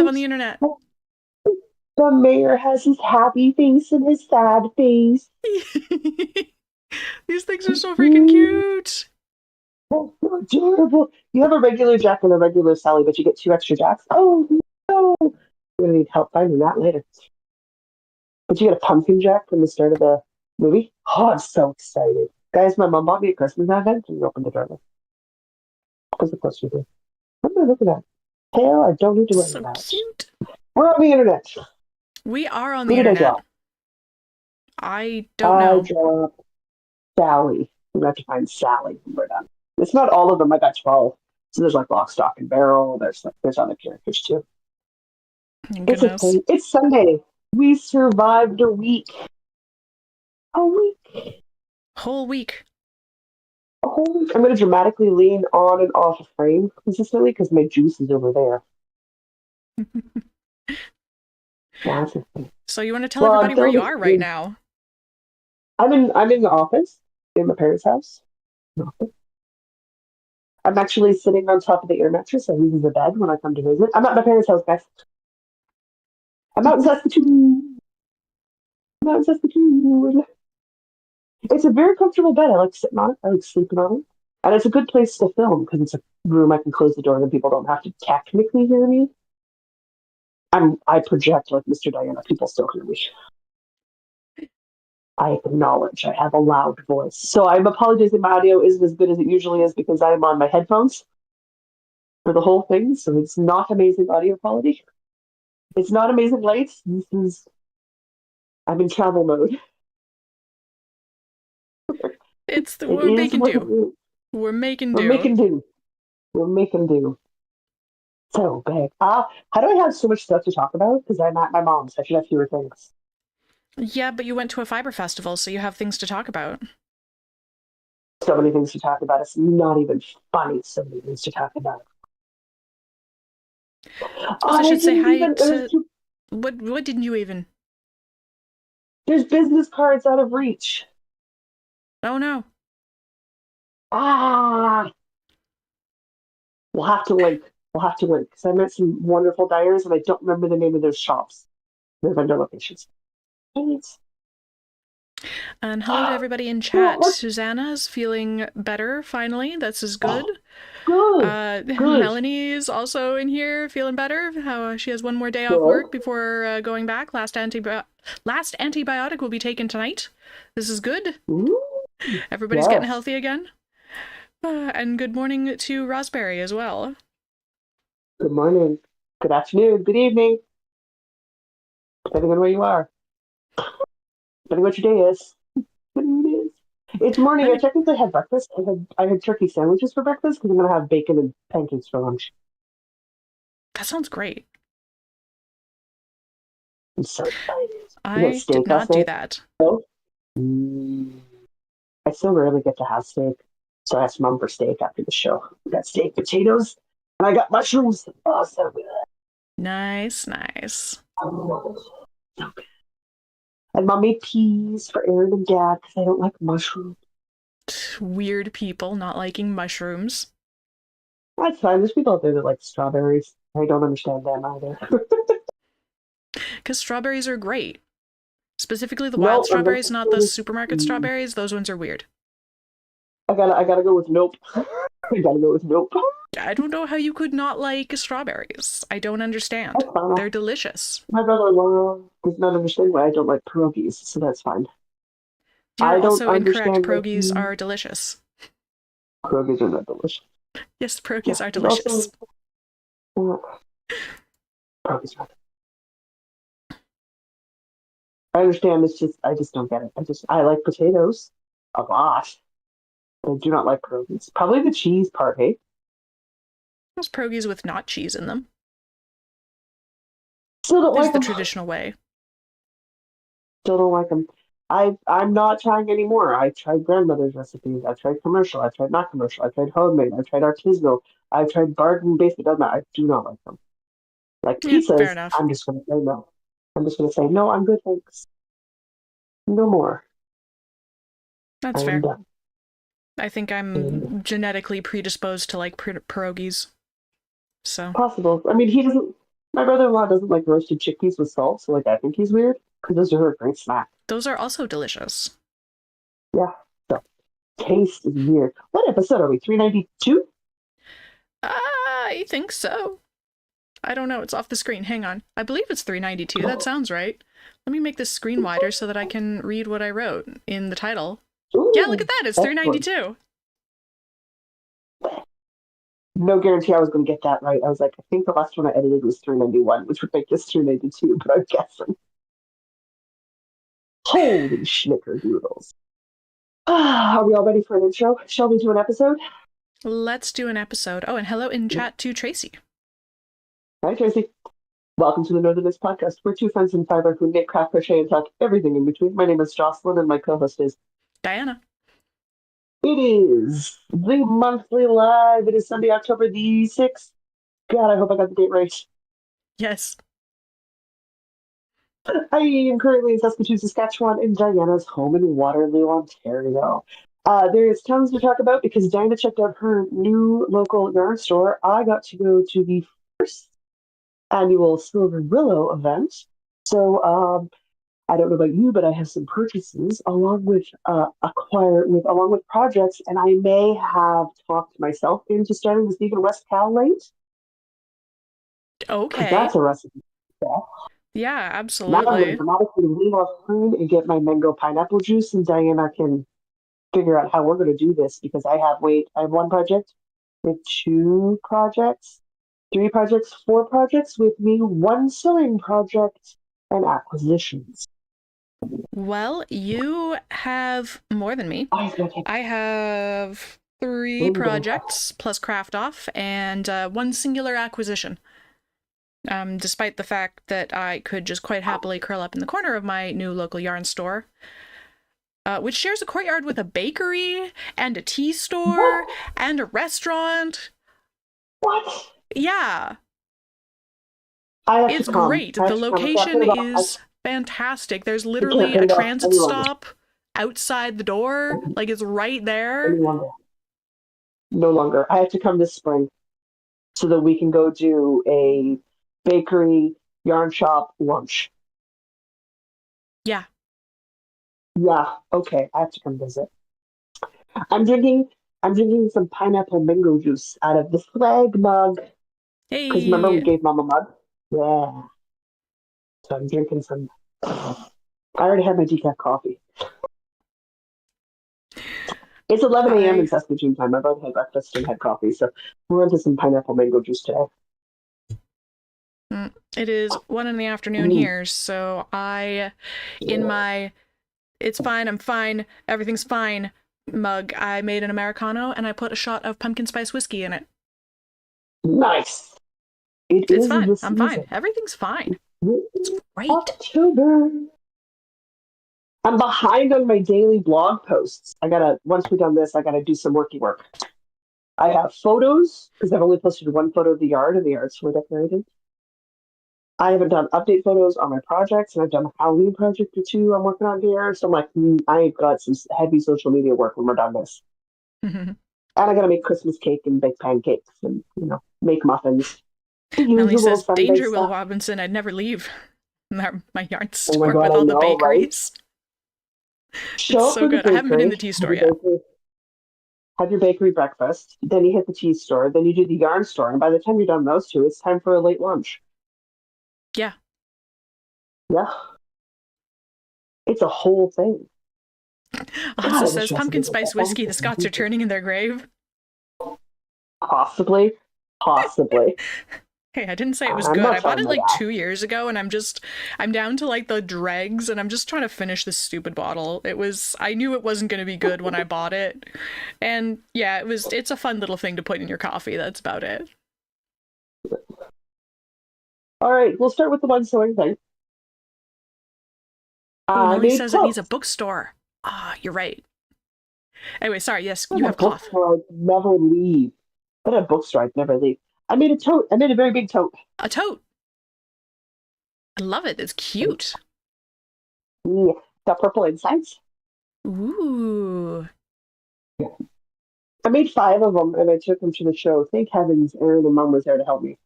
on the internet. The mayor has his happy face and his sad face. These things are so freaking cute. Oh, adorable. You have a regular Jack and a regular Sally, but you get two extra Jacks. Oh no! We're gonna need help finding that later. But you get a pumpkin Jack from the start of the movie. Oh, I'm so excited. Guys, my mom bought me a Christmas advent and you opened the door. Because of course you do. What am I looking at? Hell, I don't need to worry So about. cute. We're on the internet. We are on Who the did I internet. draw? I don't I know. dropped Sally. We have to find Sally when we're done. It's not all of them. I got 12. So there's like Lock, Stock, and Barrel. There's other characters too. Thank It's goodness. okay. It's Sunday. We survived a week. A week. Whole week. A whole week. I'm going to dramatically lean on and off a frame consistently because my juice is over there. That's the thing. So you want to tell Well, everybody where you are right now? I'm in the office in my parents' house. I'm actually sitting on top of the air mattress. I use the bed when I come to visit. I'm at my parents' house, guys. I'm out in Saskatoon. I'm out in Saskatoon. It's a very comfortable bed. I like sitting on it. I like sleeping on it. And it's a good place to film because it's a room I can close the door and then people don't have to technically hear me. I project like Mr. Diana. People still hear me. I acknowledge I have a loud voice. So I'm apologizing my audio isn't as good as it usually is because I'm on my headphones for the whole thing. So it's not amazing audio quality. It's not amazing lights. I'm in travel mode. It We're is making what it do. is. We're making We're do. making do. We're making do. So big. How do I have so much stuff to talk about? Because I'm at my mom's. I should have fewer things. Yeah, but you went to a fiber festival, so you have things to talk about. So many things to talk about. It's not even funny. So many things to talk about. Also, I I should say didn't hi even. to what didn't you even? There's business cards out of reach. Oh no. Ah, we'll have to link. We'll have to link because I met some wonderful dyers and I don't remember the name of their shops, their vendor locations. Thanks. And hello to everybody in Well, chat. Susanna is feeling better finally. This is good. oh, good, good, Melanie is also in here feeling better. How she has one more day off good. work before going back. Last antibiotic will be taken tonight. This is good. Ooh, Everybody's getting yes. healthy again. And good morning to Raspberry as well. Good morning, good afternoon, good evening, depending on where you are, depending what your day is. It's morning. I technically had breakfast. I had turkey sandwiches for breakfast because I'm gonna have bacon and pancakes for lunch. That sounds great. I'm so excited. We had I did steak last not do night. that. So, mm, I still rarely get to have steak, so I asked Mom for steak after the show. We got steak, potatoes, and I got mushrooms. Oh, so good. Nice, nice. Oh, so good. And Mom made peas for Aaron and Dad because I don't like mushrooms. Weird people not liking mushrooms. That's fine. There's people out there that like strawberries. I don't understand them either. Because strawberries are great. Specifically the wild No, I'm gonna strawberries, not the supermarket strawberries. Those ones are weird. I gotta go with nope. I gotta go with nope. I don't know how you could not like strawberries. I don't understand. That's fine. They're delicious. My brother-in-law does not understand why I don't like pierogies, so that's fine. You're I don't also incorrect. understand why Pierogies are delicious. pierogies are not delicious. Yes, Yeah, pierogies are but also delicious. uh, pierogies are. I understand. It's just I just don't get it. I like potatoes a lot. I do not like pierogies. Probably the cheese part, hey? There's pierogies with not cheese in them. Still don't This like is the them. traditional way. Still don't like them. I'm not trying anymore. I tried grandmother's recipes. I tried commercial. I tried not commercial. I tried homemade. I tried artisanal. I tried bargain based. It doesn't matter. I do not like them. Like Yeah, fair pizzas, enough. I'm just gonna say no. I'm just gonna say no. I'm good, thanks. No more. I That's am fair. done. I think I'm genetically predisposed to like pierogies. So. Possible. I mean, he doesn't. My brother-in-law doesn't like roasted chickpeas with salt, so like I think he's weird because those are a great snack. Those are also delicious. Yeah. So taste is weird. What episode are we? 392? I think so. I don't know. It's off the screen. Hang on. I believe it's 392. That sounds right. Let me make this screen wider so that I can read what I wrote in the title. Ooh, Yeah, look at that. It's 392. No guarantee I was going to get that right. I was like, I think the last one I edited was 391, which would make this 392, but I'm guessing. Holy schnickerdoodles. Are we all ready for an intro? Shall we do an episode? Let's do an episode. Oh, and hello in chat to Tracy. Hi, Tracy. Welcome to the Northernist Podcast. We're two friends in fiber who knit, craft, crochet, and talk everything in between. My name is Jocelyn, and my co-host is Diana. It is the monthly live. It is Sunday, October the 6th. God, I hope I got the date right. Yes. I am currently in Saskatoon, Saskatchewan, and Diana's home in Waterloo, Ontario. There is tons to talk about because Diana checked out her new local yarn store. I got to go to the first annual Silver Willow event. So I don't know about you, but I have some purchases along with along with projects, and I may have talked myself into starting the Stephen West Cal late. Okay. That's a recipe. Yeah, Now absolutely. I'm going to dramatically leave off cream and get my mango pineapple juice, and Diana can figure out how we're going to do this because I have one project with two projects, three projects, four projects with me, one sewing project, and acquisitions. Well, you have more than me. I have 3 projects plus craft off and one singular acquisition. Despite the fact that I could just quite happily curl up in the corner of my new local yarn store, which shares a courtyard with a bakery and a tea store and a restaurant. What? Yeah. It's great. The location is fantastic. There's literally a transit stop outside the door. Like, it's right there. No longer. I have to come this spring so that we can go do a bakery yarn shop lunch. Yeah. Yeah. Okay. I have to come visit. I'm drinking some pineapple mango juice out of the swag mug. Hey. Because remember we gave Mom a mug? Yeah. So I'm drinking some. I already had my decaf coffee. It's 11 a.m. in Saskatoon time. I've already had breakfast and had coffee, so we're into some pineapple mango juice today. It is 1 in the afternoon here, so in my "it's fine, I'm fine, everything's fine" mug, I made an Americano and I put a shot of pumpkin spice whiskey in it. Nice. It's fine. I'm fine. Everything's fine. It's great. October. I'm behind on my daily blog posts. Once we're done this, I gotta do some worky work. I have photos, because I've only posted one photo of the yard, and the yard's fully decorated. I haven't done update photos on my projects, and I've done a Halloween project or two I'm working on here. So I'm like, I've got some heavy social media work when we're done this. And I gotta make Christmas cake and bake pancakes and, make muffins. Melanie says, "Danger, Will Robinson, I'd never leave my yarn store with all the bakeries." Right? It's so good. I haven't been in the tea store yet. Have your bakery breakfast, then you hit the tea store, then you do the yarn store, and by the time you're done those two, it's time for a late lunch. Yeah. Yeah. It's a whole thing. Also says, "Pumpkin spice whiskey, the Scots are turning in their grave." Possibly. Hey, I didn't say it was good. I bought it like 2 years ago, and I'm down to like the dregs, and I'm just trying to finish this stupid bottle. I knew it wasn't going to be good when I bought it. And yeah, it's a fun little thing to put in your coffee. That's about it. All right, we'll start with the one sewing thing. Melanie says it needs a bookstore. You're right. Anyway, sorry. Yes, you have cloth. I'd never leave. But a bookstore, I'd never leave. I made a tote. I made a very big tote. A tote. I love it. It's cute. Yeah, got purple insides. Ooh. Yeah. I made 5 of them, and I took them to the show. Thank heavens Erin and Mom was there to help me.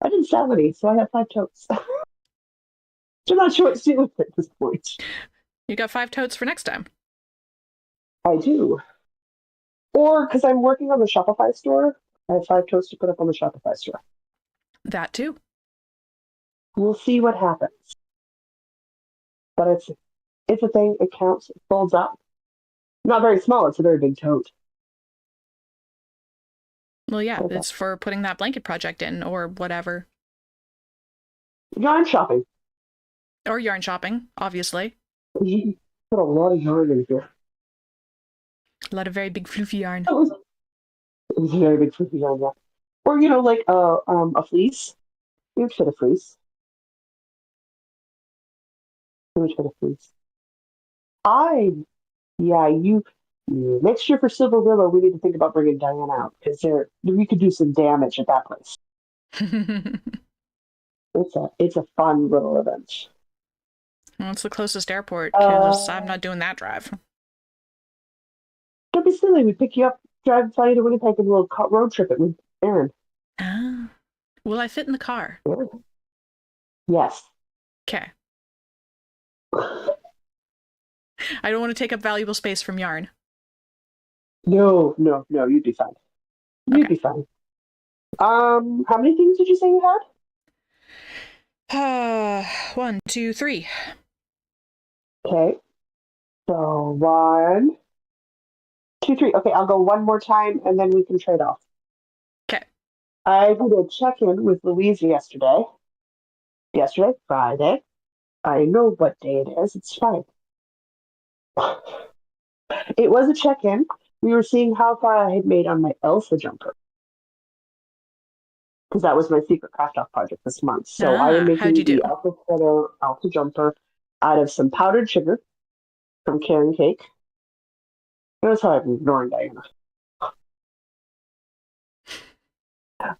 I didn't sell any, so I have 5 totes. I'm not sure what to do with it at this point. You got 5 totes for next time. I do. Or because I'm working on the Shopify store, I have 5 totes to put up on the Shopify store. That too. We'll see what happens. But it's a thing. It counts. It folds up. Not very small. It's a very big tote. Well, yeah, Okay. it's for putting that blanket project in or whatever. Yarn shopping. Or yarn shopping, obviously. You put a lot of yarn in here. A lot of very big floofy yarn. It was a very big fluffy yarn, yeah. Or like a fleece. You would fit a fleece. You would fit a fleece. I Yeah, next year for Silver Willow, we need to think about bringing Diane out because we could do some damage at that place. It's a fun little event. Well, it's the closest airport because I'm not doing that drive. Don't be silly. We pick you up, fly you to Winnipeg, and we'll road trip it with Aaron. Ah. Will I fit in the car? Yeah. Yes. Okay. I don't want to take up valuable space from yarn. No, no, no. You'd be fine. You'd be fine. How many things did you say you had? 1, 2, 3. Okay. So 1, 2, 3. Okay, I'll go one more time, and then we can trade off. Okay. I did a check-in with Louise yesterday. Yesterday, Friday. I know what day it is. It's fine. It was a check-in. We were seeing how far I had made on my Elsa jumper. Because that was my secret craft off project this month. So I am how'd you making do? the Elsa Sweater Elsa jumper out of some powdered sugar from Karen Cake. Notice how I'm ignoring Diana.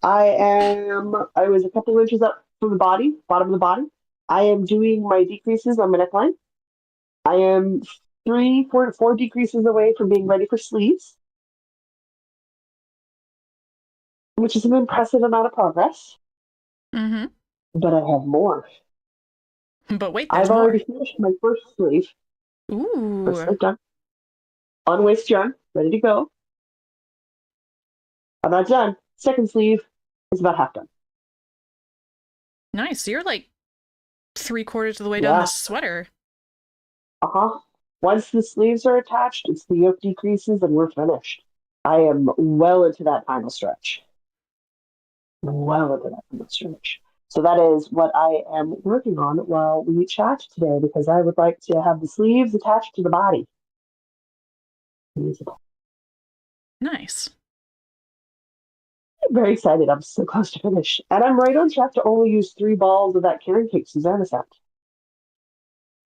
I was a couple inches up from the bottom of the body. I am doing my decreases on my neckline. I am 4 decreases away from being ready for sleeves, which is an impressive amount of progress. Mm-hmm. But I have more. But wait, there's I've more. already finished my first sleeve. Ooh. First sleeve done. On waist yarn, ready to go. I'm not done. Second sleeve is about half done. Nice. So you're like 3/4 of the way down Yeah. this sweater. Uh-huh. Once the sleeves are attached, it's the yoke decreases and we're finished. I am well into that final stretch. Well into that final stretch. So that is what I am working on while we chat today because I would like to have the sleeves attached to the body. Nice. I'm very excited. I'm so close to finish. And I'm right on track to only use 3 balls of that Karen Cake Susanna sent.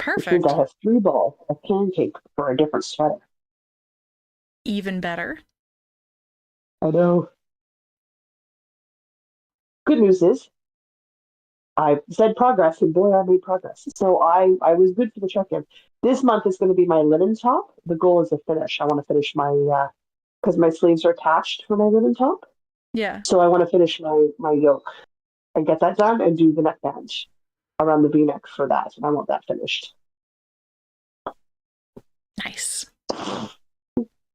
Which means Perfect. I have 3 balls of Karen Cake for a different sweater. Even better. I know. Good news is I said progress, and boy, I made progress. So I was good for the check-in. This month is going to be my linen top. The goal is to finish. I want to finish my because my sleeves are attached for my linen top. Yeah. So I want to finish my yoke and get that done and do the neckband around the V-neck for that. And I want that finished. Nice.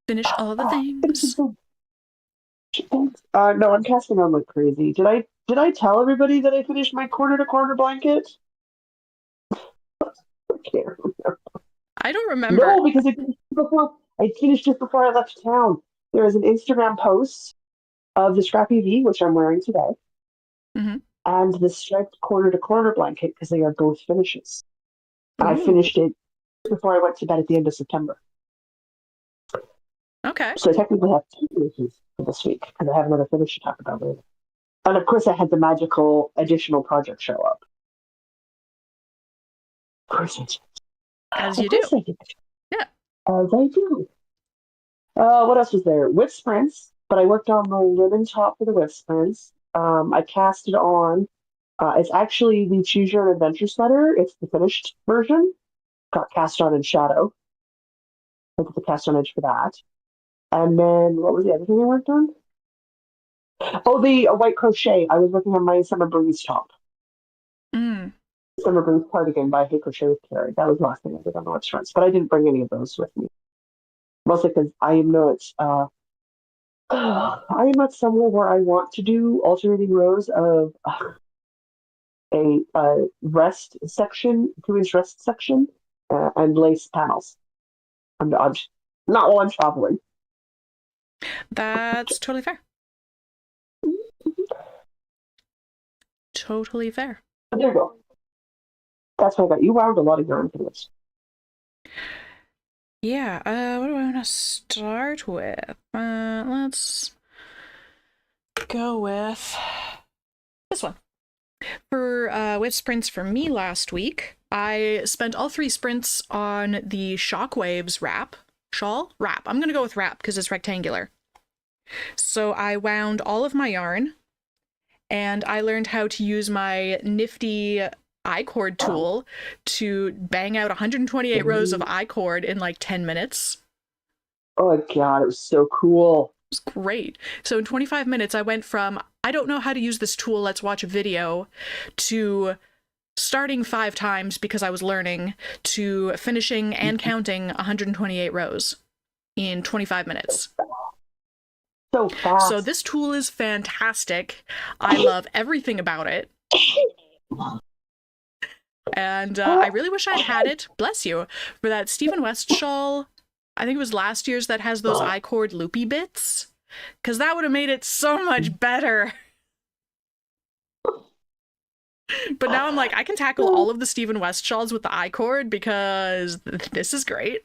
Finish all the things. No, I'm casting on like crazy. Did I tell everybody that I finished my corner to corner blanket? I can't remember. I don't remember. No, because I finished just before I left town. There is an Instagram post of the Scrappy V, which I'm wearing today, Mm-hmm. and the striped corner to corner blanket because they are both finishes. And I Ooh. finished it before I went to bed at the end of September. Okay. So I technically have 2 finishes for this week because I have another finish to talk about later. And of course, I had the magical additional project show up. Of course I did. As you do. I did. Yeah. As I do. What else was there? Whip sprints, but I worked on the linen top for the whip sprints. I cast it on. It's actually the Choose Your Own Adventure sweater. It's the finished version. Got cast on in shadow. I did the cast on edge for that. And then what was the other thing I worked on? Oh, the white crochet. I was working on my summer breeze top. Mm. Summer breeze cardigan by Hey Crochet with Carrie. That was the last thing I did on the restaurants, but I didn't bring any of those with me. Mostly because I am not. I am not somewhere where I want to do alternating rows of a rest section, 2-inch rest section, and lace panels. I'm not while I'm traveling. That's totally fair. Totally fair. But there you go. That's what I got. You wound a lot of yarn for this. Yeah, what do I want to start with? Let's go with this one. With sprints for me last week, I spent all 3 sprints on the Shockwaves shawl. I'm gonna go with wrap because it's rectangular. So I wound all of my yarn, and I learned how to use my nifty I-cord tool to bang out 128 rows of I-cord in like 10 minutes. Oh my god, it was so cool. It was great. So in 25 minutes, I went from, I don't know how to use this tool, let's watch a video, to starting 5 times because I was learning, to finishing and counting 128 rows in 25 minutes. So fast. So this tool is fantastic. I love everything about it. And I really wish I'd had it, bless you, for that Stephen West shawl. I think it was last year's that has those I-cord loopy bits, because that would have made it so much better. But now I'm like, I can tackle all of the Stephen West shawls with the I-cord because this is great.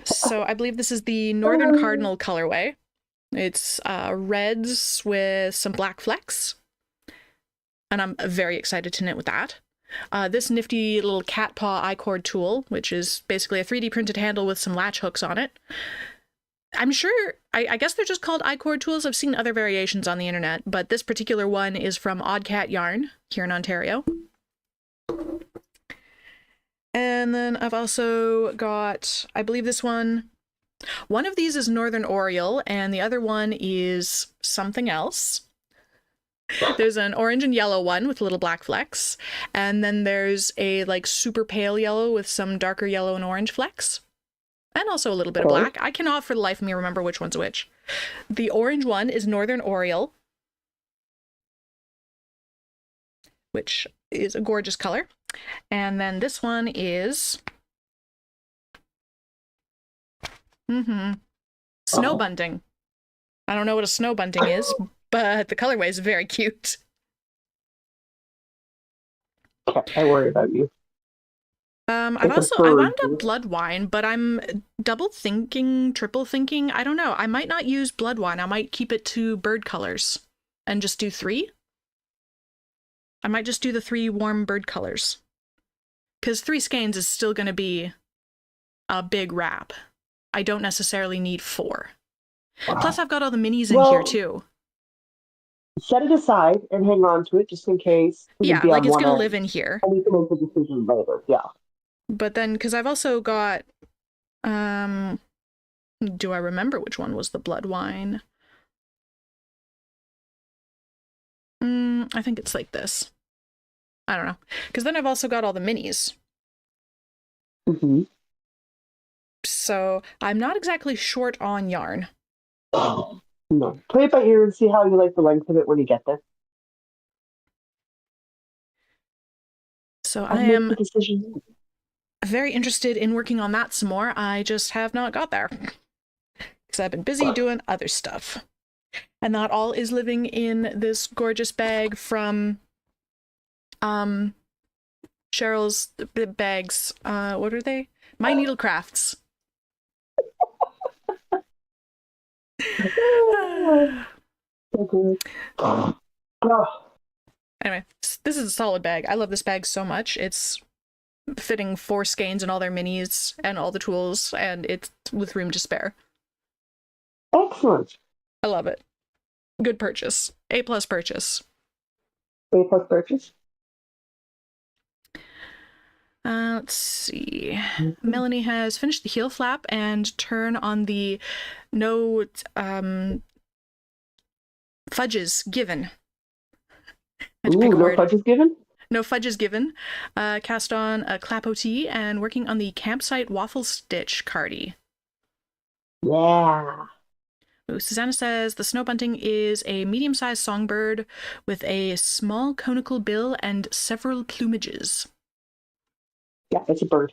So I believe this is the Northern Cardinal colorway. It's reds with some black flecks. And I'm very excited to knit with that. This nifty little cat paw I-cord tool, which is basically a 3D printed handle with some latch hooks on it. I'm sure, I guess they're just called I-cord tools. I've seen other variations on the internet, but this particular one is from Odd Cat Yarn here in Ontario. And then I've also got, I believe this one of these is Northern Oriole, and the other one is something else. There's an orange and yellow one with little black flecks, and then there's a like super pale yellow with some darker yellow and orange flecks, and also a little bit of black. I cannot for the life of me remember which one's which. The orange one is Northern Oriole, which is a gorgeous color. And then this one is Snow Bunting. I don't know what a snow bunting is, but the colorway is very cute. I worry about you. I wound up blood wine, but I'm double thinking, triple thinking. I don't know. I might not use blood wine. I might keep it to bird colors and just do 3. I might just do the 3 warm bird colors. Because 3 skeins is still going to be a big wrap. I don't necessarily need 4. Wow. Plus, I've got all the minis in here, too. Set it aside and hang on to it just in case. Yeah, like it's going to live in here. And you can make the decision later, yeah. But then, because I've also got... do I remember which one was the blood wine? I think it's like this. I don't know. Because then I've also got all the minis. So I'm not exactly short on yarn. No. Play it by ear and see how you like the length of it when you get there. So I am very interested in working on that some more. I just have not got there. Because I've been busy doing other stuff. And that all is living in this gorgeous bag from Cheryl's bags. What are they? My Needle Crafts. Anyway, this is a solid bag. I love this bag so much. It's fitting 4 skeins and all their minis and all the tools, and it's with room to spare. Excellent. I love it. Good purchase. A+ purchase. A+ purchase. Let's see. Melanie has finished the heel flap and turn on the no fudges given. Had to pick a no word. fudges given? No fudges given. Cast on a clap OT and working on the campsite waffle stitch cardie. Yeah. Ooh, Susanna says the snow bunting is a medium-sized songbird with a small conical bill and several plumages. Yeah, it's a bird.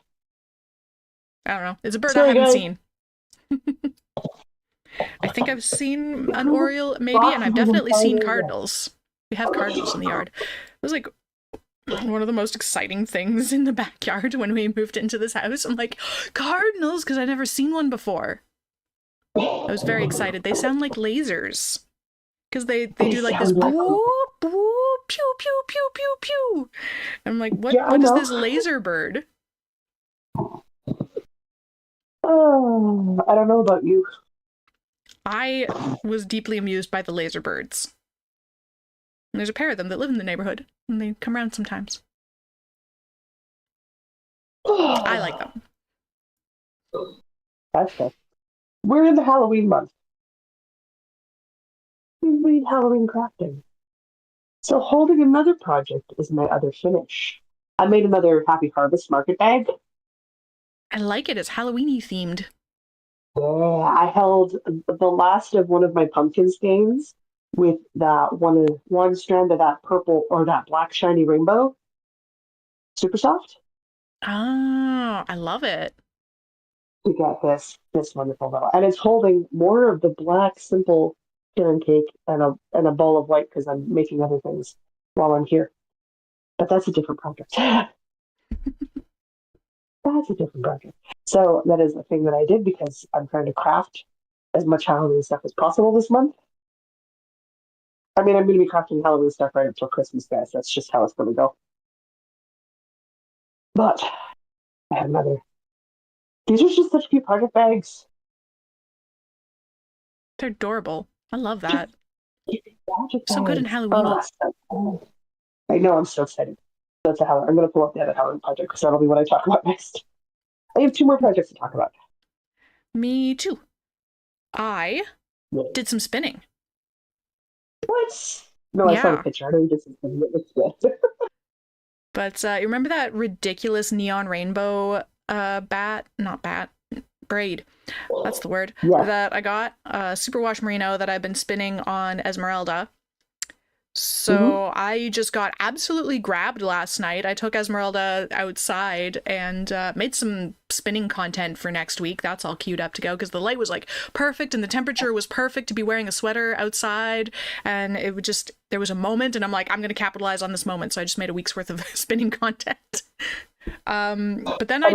I don't know. It's a bird I Sorry, haven't guys. seen. I think I've seen an oriole, maybe, and I've definitely seen cardinals. We have cardinals in the yard. It was like one of the most exciting things in the backyard when we moved into this house. I'm like, cardinals, because I'd never seen one before. I was very excited. They sound like lasers. Because they do like this boop, boop, pew, pew, pew, pew, pew. I'm like, what is this laser bird? Oh, I don't know about you. I was deeply amused by the laser birds. And there's a pair of them that live in the neighborhood, and they come around sometimes. I like them. That's good. We're in the Halloween month. We read Halloween crafting. So holding another project is my other finish. I made another Happy Harvest market bag. I like it. It's Halloween-y themed. Yeah, I held the last of one of my pumpkin skeins with that one strand of that purple or that black shiny rainbow. Super soft. Oh, I love it. To get this wonderful little, and it's holding more of the black simple carrot cake and a bowl of white because I'm making other things while I'm here. But that's a different project. That's a different project. So that is the thing that I did because I'm trying to craft as much Halloween stuff as possible this month. I mean, I'm going to be crafting Halloween stuff right up till Christmas, guys. That's just how it's going to go. But I have another. These are just such cute project bags. They're adorable. I love that. Project So good in bags. Halloween-y. Oh, I know. I'm so excited. That's a Halloween. I'm going to pull up the other Halloween project because that'll be what I talk about next. I have 2 more projects to talk about. Me too. I did some spinning. What? No, I saw the picture. I know you did something. It looks good. But you remember that ridiculous neon rainbow braid. That's the word. Yeah. That I got, superwash merino that I've been spinning on Esmeralda. So I just got absolutely grabbed last night. I took Esmeralda outside and made some spinning content for next week. That's all queued up to go because the light was like perfect and the temperature was perfect to be wearing a sweater outside. And it would just, there was a moment and I'm like, I'm going to capitalize on this moment. So I just made a week's worth of spinning content. But then I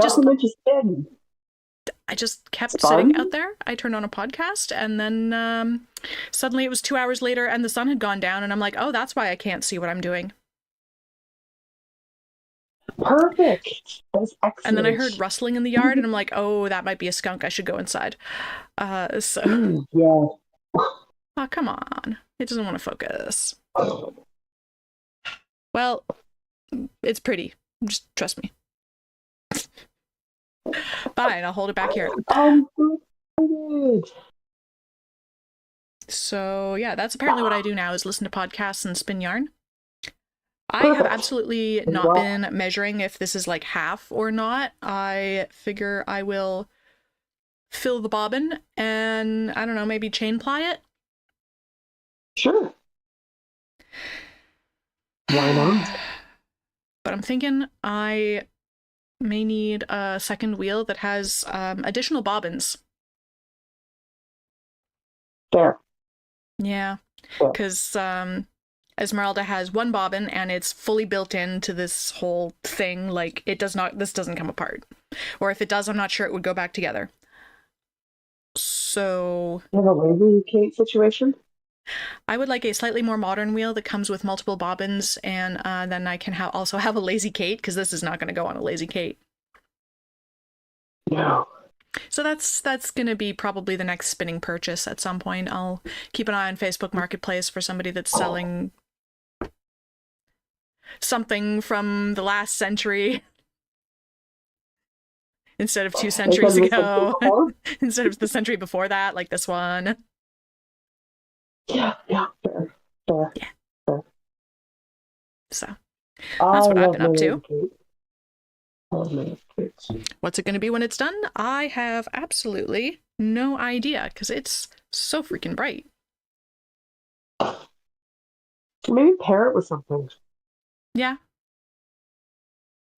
just kept sitting out there. I turned on a podcast and then suddenly it was 2 hours later and the sun had gone down and I'm like, oh, that's why I can't see what I'm doing. Perfect. That's excellent. And then I heard rustling in the yard and I'm like, oh, that might be a skunk. I should go inside. Yeah. Oh, come on. It doesn't want to focus. Well, it's pretty. Just trust me. Fine, I'll hold it back here. So yeah, that's apparently what I do now is listen to podcasts and spin yarn. I have absolutely not been measuring if this is like half or not. I figure I will fill the bobbin and I don't know, maybe chain ply it. Sure. Why not? But I'm thinking I may need a second wheel that has additional bobbins. Fair. Yeah, because Esmeralda has one bobbin and it's fully built into this whole thing. Like this doesn't come apart. Or if it does, I'm not sure it would go back together. So you have a lazy Kate situation? I would like a slightly more modern wheel that comes with multiple bobbins, and then I can also have a Lazy Kate, because this is not going to go on a Lazy Kate. No. So that's going to be probably the next spinning purchase at some point. I'll keep an eye on Facebook Marketplace for somebody that's selling something from the last century. instead of 2 Instead centuries of the century ago. before? Instead of the century before that, like this one. Yeah, fair, fair, Yeah. fair. So I that's what I've love been my up to. landscape. I love my landscapes. What's it going to be when it's done? I have absolutely no idea because it's so freaking bright. Maybe pair it with something. Yeah.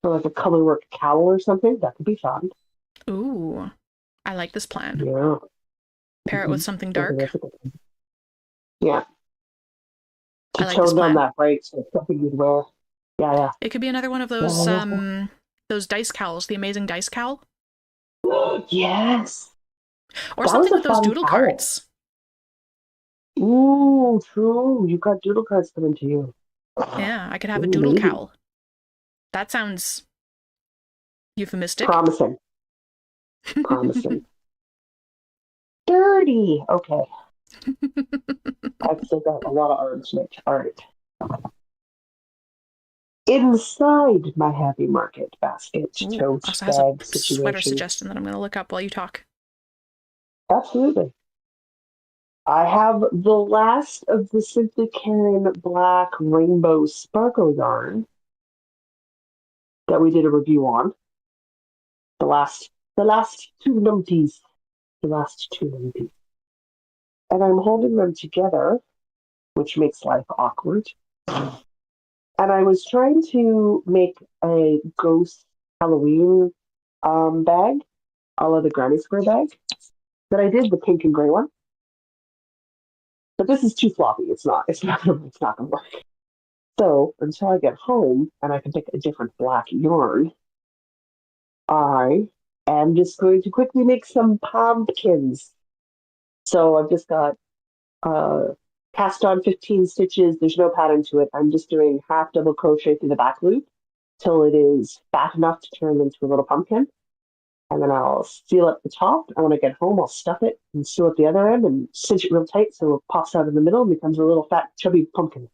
So like a colorwork cowl or something. That could be fun. Ooh, I like this plan. Yeah. Pair it with something dark. That's a good one. Yeah. I To like this tone down plan. that bright, so it's something you'd wear. Yeah. It could be another one of those dice cowls, the amazing dice cowl, Yes. or That was something a with those fun doodle cowl. cards. Ooh, true. You got doodle cards coming to you. Yeah, I could have a Ooh, doodle maybe. cowl. That sounds euphemistic. Promising. Promising. Dirty. Okay. I've still got a lot of art, Mitch. Art. Inside my happy market basket, Ooh, tote also has a bag sweater situation. suggestion that I'm going to look up while you talk. Absolutely. I have the last of the Simply Karen Black Rainbow Sparkle yarn that we did a review on. The last two numpties. The last two numpties. And I'm holding them together, which makes life awkward. And I was trying to make a ghost Halloween bag, a la the Granny Square bag. That I did the pink and gray one. But this is too floppy. It's not gonna work. So until I get home and I can pick a different black yarn, I am just going to quickly make some pumpkins. So I've just got uh, cast on 15 stitches. There's no pattern to it. I'm just doing half double crochet through the back loop till it is fat enough to turn into a little pumpkin. And then I'll seal up the top. And when I get home, I'll stuff it and seal up the other end and cinch it real tight so it pops out in the middle and becomes a little fat, chubby pumpkin.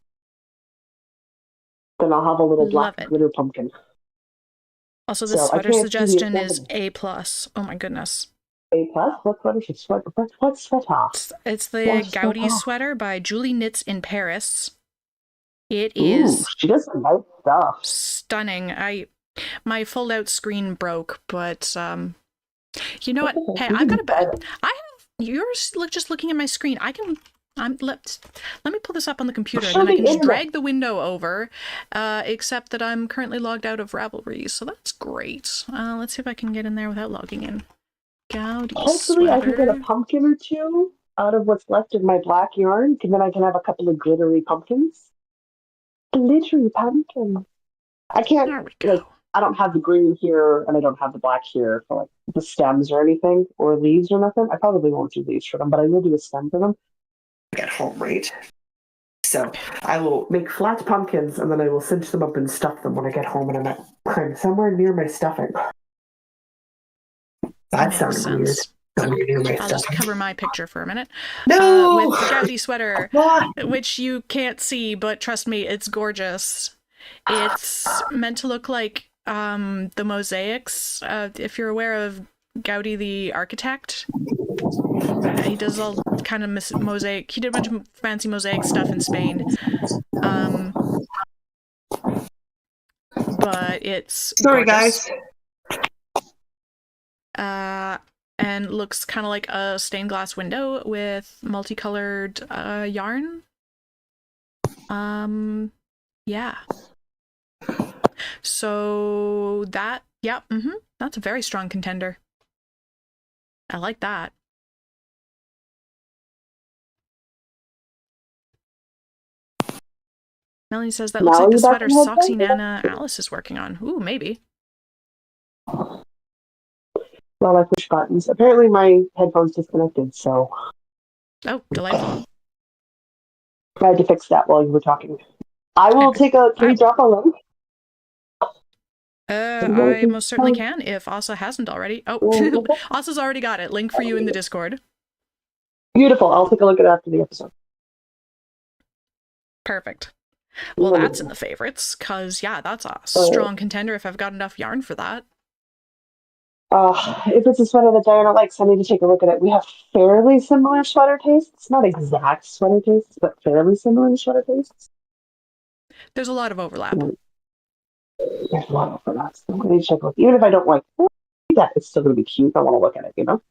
Then I'll have a little black Love it. glitter pumpkin. Also, this So I sweater can't see the suggestion is assembly. A+. Oh my goodness. A plus? What is it? What sweater? It's the What Gaudi sweater? sweater by Julie Knits in Paris. It Ooh, is she does some nice stuff. stunning. My fold out screen broke, but you know what? Okay. Hey, You I've can got decide a it. I have yours just looking at my screen. Let me pull this up on the computer and Show then I the can just internet. drag the window over. Except that I'm currently logged out of Ravelry, so that's great. Let's see if I can get in there without logging in. Gaudi Hopefully, I can get a sweater. pumpkin or two out of what's left of my black yarn, and then I can have a couple of glittery pumpkins. Glittery pumpkin. I can't There we like. go. I don't have the green here, and I don't have the black here for like the stems or anything, or leaves or nothing. I probably won't do leaves for them, but I will do a stem for them. At home, right? So I will make flat pumpkins, and then I will cinch them up and stuff them when I get home, and I'm somewhere near my stuffing. That Makes sounded weird. sense. Somewhere near my I'll just stuffing. cover my picture for a minute. No! With the Gaudi sweater, What? which you can't see, but trust me, it's gorgeous. It's meant to look like the mosaics. If you're aware of Gaudi the architect, he does all kind of mosaic. He did a bunch of fancy mosaic stuff in Spain. But it's Sorry, gorgeous. guys. And looks kind of like a stained glass window with multicolored yarn. Yeah. So that, yeah, that's a very strong contender. I like that. Melanie says that looks Now like are the you back sweater in Soxy headphones? Nana Alice is working on. Ooh, maybe. Well, I push buttons. Apparently, my headphones disconnected, so Oh, delightful. I had to fix that while you were talking. I will take a. Can we drop a link? I most certainly can if Asa hasn't already. Oh, Asa's already got it. Link for you in the Discord. Beautiful. I'll take a look at it after the episode. Perfect. Well, that's in the favorites, because, yeah, that's a strong contender if I've got enough yarn for that. If it's a sweater that Diana likes, I need to take a look at it. We have fairly similar sweater tastes. Not exact sweater tastes, but fairly similar sweater tastes. There's a lot of overlap. Mm, there's a lot of overlaps. So I need to take a look. Even if I don't like that, it's still going to be cute. I want to look at it, you know?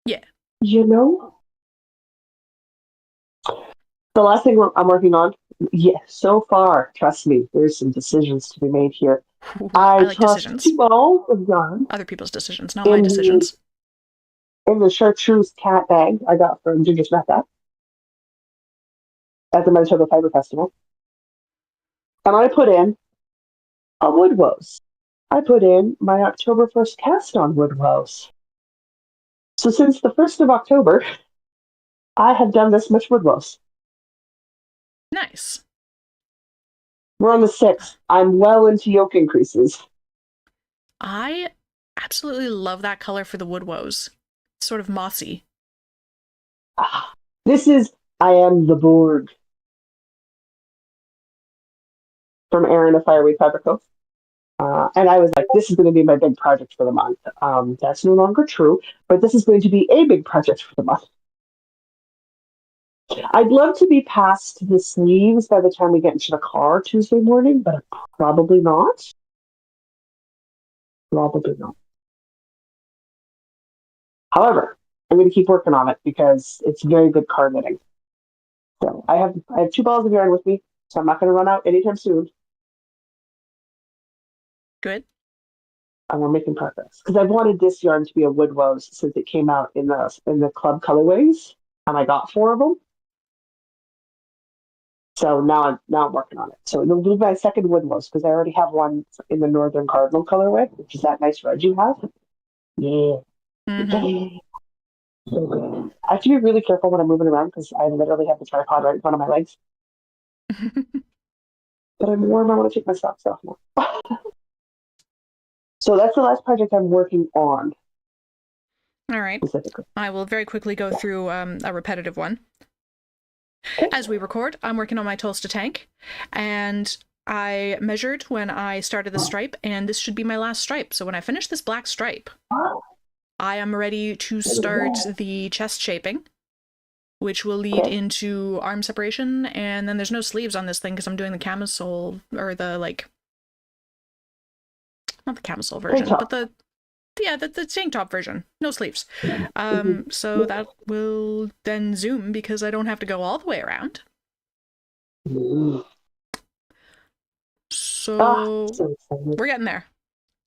Yeah. You know? The last thing I'm working on, yeah, so far, trust me, there's some decisions to be made here. Ooh, I I like tossed decisions. 2 balls of yarn Other people's decisions, not my in the decisions. chartreuse cat bag I got from Ginger Snap at the Manitoba Fiber Festival. And I put in a wood rose. I put in my October 1st cast on wood rose. So since the 1st of October, I have done this much wood rose. Nice. We're on the 6th. I'm well into yoke increases. I absolutely love that color for the wood woes. It's sort of mossy. Ah, this is I Am the Borg from Aaron of Fireweed Fabric Co. And I was like, this is going to be my big project for the month. That's no longer true, but this is going to be a big project for the month. I'd love to be past the sleeves by the time we get into the car Tuesday morning, but probably not. Probably not. However, I'm going to keep working on it because it's very good card knitting. So I have 2 balls of yarn with me, so I'm not going to run out anytime soon. Good. And we're making progress because I've wanted this yarn to be a wood rose since it came out in the club colorways, and I got 4 of them. So now I'm working on it. So it'll be my second wood rose because I already have one in the Northern Cardinal colorway, which is that nice red you have. Yeah. Mm-hmm. So good. I have to be really careful when I'm moving around because I literally have the tripod right in front of my legs. But I'm warm. I want to take my socks off now. So that's the last project I'm working on All right. specifically. I will very quickly go through a repetitive one. Okay. As we record, I'm working on my Tulsa tank, and I measured when I started the stripe, and this should be my last stripe. So when I finish this black stripe, I am ready to start the chest shaping, which will lead Okay. into arm separation, and then there's no sleeves on this thing because I'm doing the camisole, or the, like, not the camisole version, but the tank top version. No sleeves. So that will then zoom because I don't have to go all the way around. So So excited. we're getting there.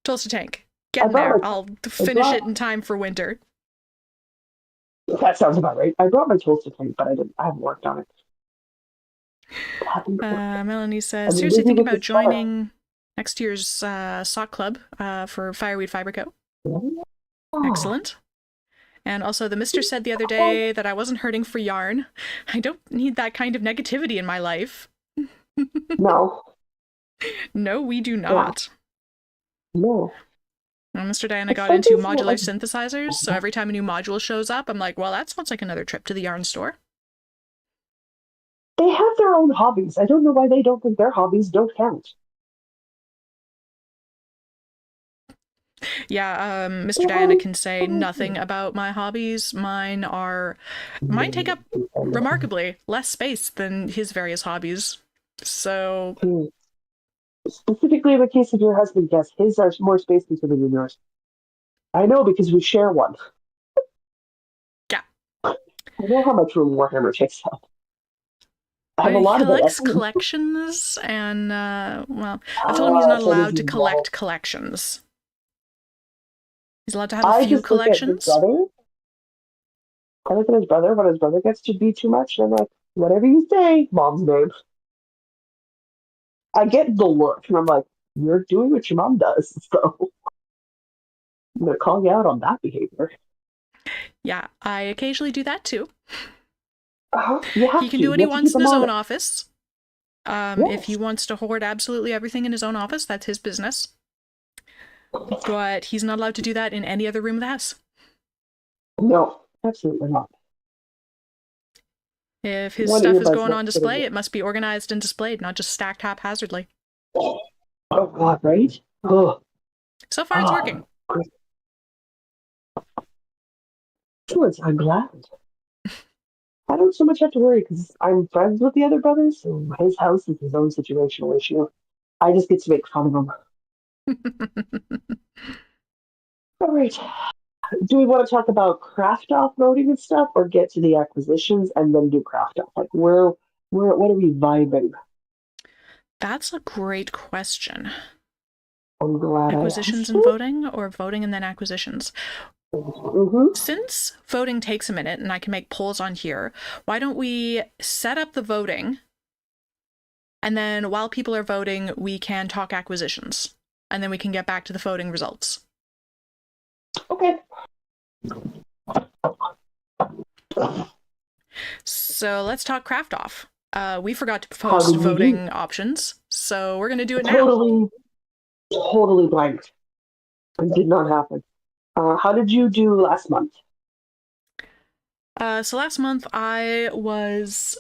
Tulsa tank. I Getting brought there. my I'll finish it in time for winter. That sounds about right. I brought my tools to tank, but I haven't worked on it. Melanie I've says, been seriously busy thinking with about this summer. joining next year's sock club for Fireweed Fiber Co. Oh. Excellent. And also, the mister said the other day that I wasn't hurting for yarn. I don't need that kind of negativity in my life. No. No, we do Yeah. not. No. Well, Mr. Diana It's got into something that, modular like, synthesizers, so every time a new module shows up, I'm like, well, that sounds like another trip to the yarn store. they have their own hobbies. I don't know why they don't think their hobbies don't count. Yeah, Mr. Diana can say nothing about my hobbies. Mine take up remarkably less space than his various hobbies. So, Specifically in the case of your husband, yes, his are more space consuming than yours. I know because we share one. yeah. I know how much room Warhammer takes up. I have a He lot of it. collects collections, and, well, I've told him he's not So does allowed his to brother. collect collections. He's allowed to have a I few just look at his collections. brother. I look at his brother when his brother gets to be too much, and I'm like, whatever you say, mom's name. I get the look, and I'm like, you're doing what your mom does, so I'm gonna call you out on that behavior. Yeah, I occasionally do that too. You have He can to. do what You he have to wants keep in them his on own it. office. If he Yes. wants to hoard absolutely everything in his own office, that's his business. But he's not allowed to do that in any other room of the house. No, absolutely not. If his One stuff is earbud's going not on fitting display, it. it must be organized and displayed, not just stacked haphazardly. Oh God, right? Oh, So far, it's working. Excellent. I'm glad. I don't so much have to worry because I'm friends with the other brothers, so his house is his own situational issue. I just get to make fun of him. All right. Do we want to talk about craft off voting and stuff, or get to the acquisitions and then do craft off? Like, what are we vibing? That's a great question. I'm glad I Acquisitions asked and it. voting, or voting and then acquisitions? Mm-hmm. Since voting takes a minute and I can make polls on here, why don't we set up the voting, and then while people are voting, we can talk acquisitions, and then we can get back to the voting results. Okay. So let's talk craft off. We forgot to How post did we do? voting options, so we're going to do it now. Totally blanked. It did not happen. How did you do last month? So last month I was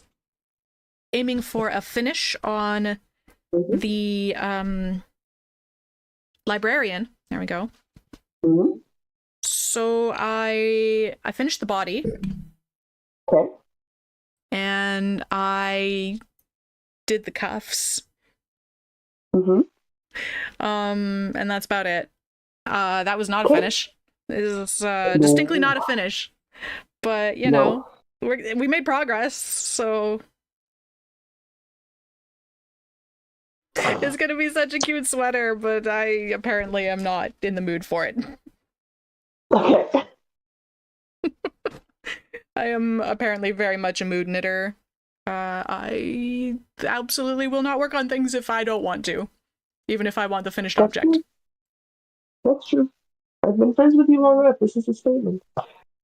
aiming for a finish on Mm-hmm. the librarian. There we go. Mm-hmm. So I finished the body. Okay. And I did the cuffs. Mm-hmm. And that's about it. That was not a Okay. finish. This is No. distinctly not a finish. But, you know, No. we made progress, so it's gonna be such a cute sweater, but I apparently am not in the mood for it. Okay. I am apparently very much a mood knitter. I absolutely will not work on things if I don't want to, even if I want the finished That's object. true. That's true. I've been friends with you long enough. This is a statement.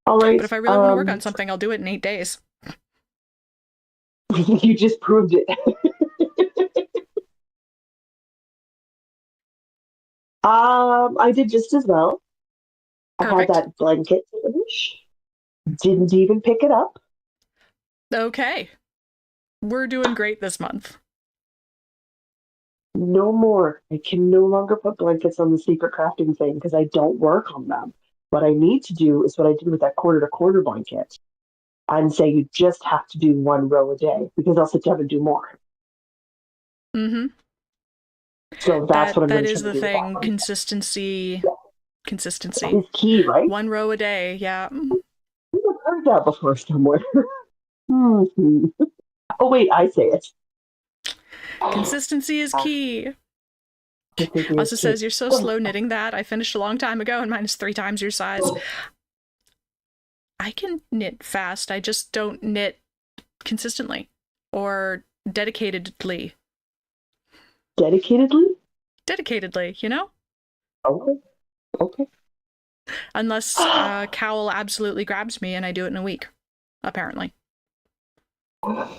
All right. But if I really want to work on something, I'll do it in 8 days. You just proved it. I did just as well. I had Perfect. that blanket finish. Didn't even pick it up. Okay. We're doing great this month. No more. I can no longer put blankets on the secret crafting thing because I don't work on them. What I need to do is what I did with that quarter to quarter blanket and say you just have to do one row a day because I'll sit down and do more. Mm-hmm. So that's what I'm That going to is try to the do with that thing. one. Consistency. That is key, right? One row a day, yeah. I've heard that before somewhere. Mm-hmm. Oh, wait, I say it. Consistency is key. Also says, you're so slow knitting that. I finished a long time ago and mine is 3 times your size. I can knit fast. I just don't knit consistently or dedicatedly. Dedicatedly? Dedicatedly, you know? Okay. Okay. Unless Cowl absolutely grabs me and I do it in a week, apparently.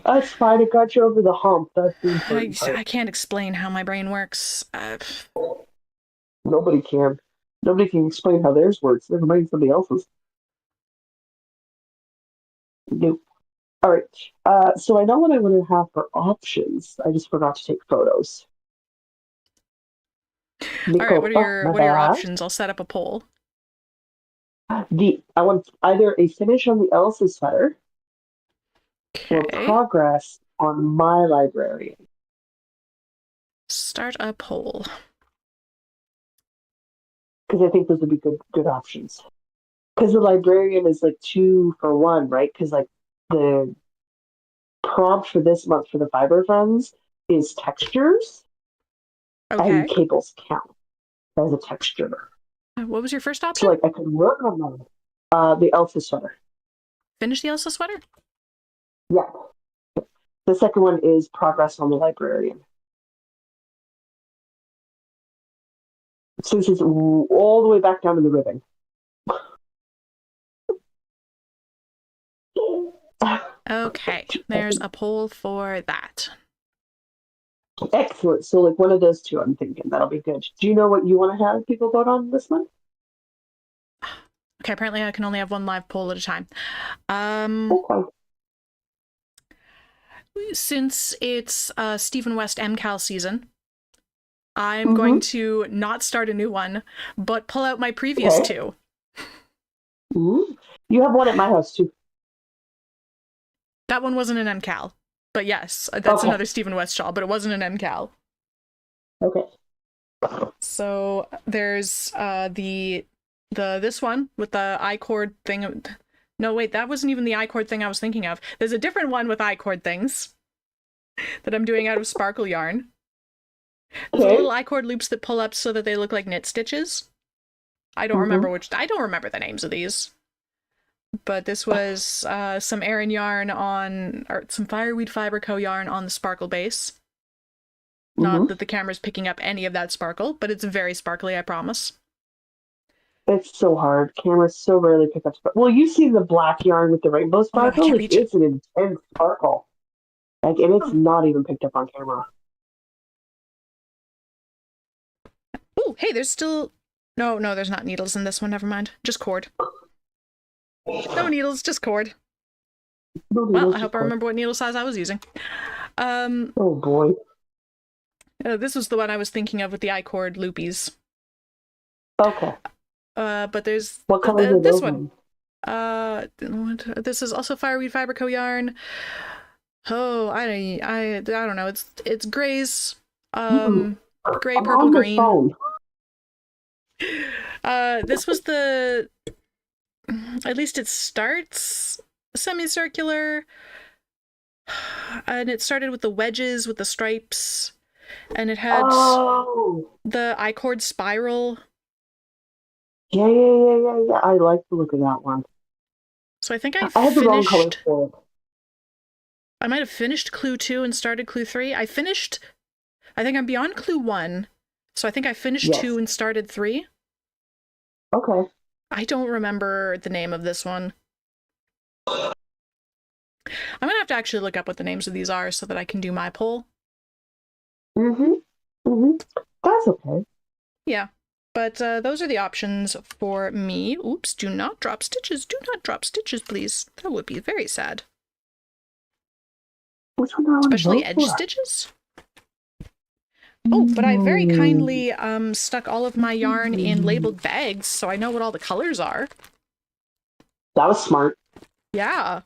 That's fine. It got you over the hump. That's the important part. I can't explain how my brain works. Nobody can. Nobody can explain how theirs works. Never mind somebody else's. Nope. All right. So I know what I want to have for options. I just forgot to take photos. All right, Nico, my what are your bad. options? I'll set up a poll. I want either a finish on the Elsa sweater or Okay. progress on my librarian. Start a poll. Because I think those would be good options. Because the librarian is like 2 for 1, right? Because like the prompt for this month for the Fiber Friends is textures and Okay. cables count as a texture. What was your first So option? like I could work on them. The Elsa sweater. Finish the Elsa sweater? Yeah. The second one is progress on the librarian. So this is all the way back down to the ribbon. Okay, there's a poll for that. Excellent. So like one of those two, I'm thinking that'll be good. Do you know what you want to have people vote on this month? Okay, apparently I can only have one live poll at a time. Okay. Since it's Stephen West MCAL season, I'm going to not start a new one, but pull out my previous 2. Ooh. You have one at my house too. That one wasn't an MCAL. But yes, that's Okay. another Stephen West shawl, but it wasn't an MCAL. Okay. So there's the this one with the I-cord thing. No, wait, that wasn't even the I-cord thing I was thinking of. There's a different one with I-cord things that I'm doing out of sparkle yarn. There's the Okay. little I-cord loops that pull up so that they look like knit stitches. I don't remember the names of these. But this was some Aran yarn on, or some Fireweed Fiber Co. yarn on the sparkle base. Not that the camera's picking up any of that sparkle, but it's very sparkly, I promise. It's so hard. Cameras so rarely pick up sparkle. Well, you see the black yarn with the rainbow Oh no, I sparkle? can't Like, reach. it's an intense sparkle. Like, and it's Oh. not even picked up on camera. Oh, hey, there's still... No, there's not needles in this one, never mind. Just cord. No needles, just cord. No Well, needles, I hope I remember what needle size I was using. Oh boy. This was the one I was thinking of with the I-cord loopies. Okay. But there's What colors are this those one. ones? This is also Fireweed Fiber Co. yarn. Oh, I don't know. It's grays, gray, I'm purple, on my green. phone. This was the... At least it starts semicircular. And it started with the wedges, with the stripes. And it had the I-cord spiral. Yeah. I like the look of that one. So I think I had the wrong color finished... for it. I might have finished Clue 2 and started Clue 3. I think I'm beyond Clue 1. So I think I finished 2 and started 3. Okay. I don't remember the name of this one. I'm gonna have to actually look up what the names of these are so that I can do my poll. That's okay. Yeah. But those are the options for me. Oops, do not drop stitches. Do not drop stitches, please. That would be very sad. Which one do I want Especially to vote edge for? stitches. Oh, but I very kindly stuck all of my yarn in labeled bags, so I know what all the colors are. That was smart. Yeah.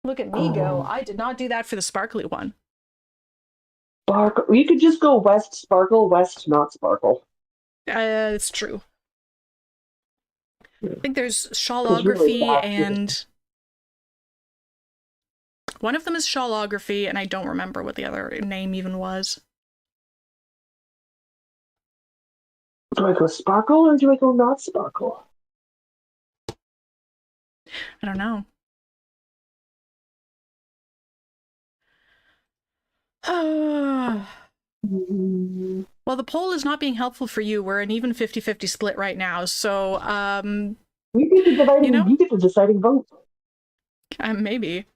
Look at me go. I did not do that for the sparkly one. Sparkle. You could just go west sparkle, west not sparkle. It's true. I think there's Really shawlography and... One of them is shawlography, and I don't remember what the other name even was. Do I go sparkle or do I go not sparkle? I don't know. Well, the poll is not being helpful for you. We're an even 50-50 split right now, so, You get the dividing, you get the deciding vote. Maybe.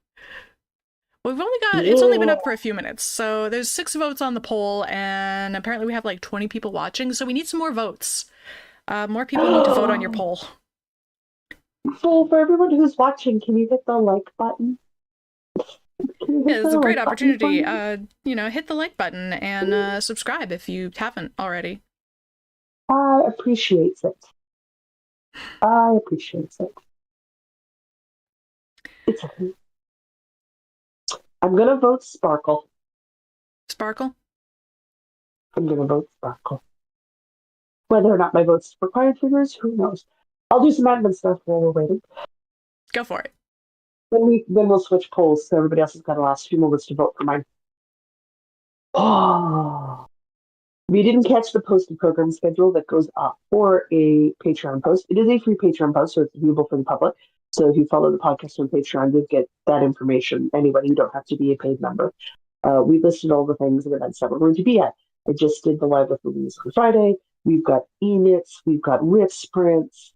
We've only got... It's only been up for a few minutes, so there's 6 votes on the poll, and apparently we have like 20 people watching, so we need some more votes. More people need to vote on your poll. So for everyone who's watching, can you hit the like button? Yeah, it's a great opportunity. Hit the like button and subscribe if you haven't already. I appreciate it. It's okay. I'm gonna vote sparkle. Sparkle? I'm gonna vote sparkle. Whether or not my vote's required figures, who knows? I'll do some admin stuff while we're waiting. Go for it. Then we'll switch polls so everybody else has got the last few moments to vote for mine. Oh, we didn't catch the posted program schedule that goes up for a Patreon post. It is a free Patreon post, so it's viewable for the public. So if you follow the podcast on Patreon, you'll get that information. Anybody, you don't have to be a paid member. We listed all the things and events that we're going to be at. I just did the live with Louise on Friday. We've got e-knits. We've got riff sprints.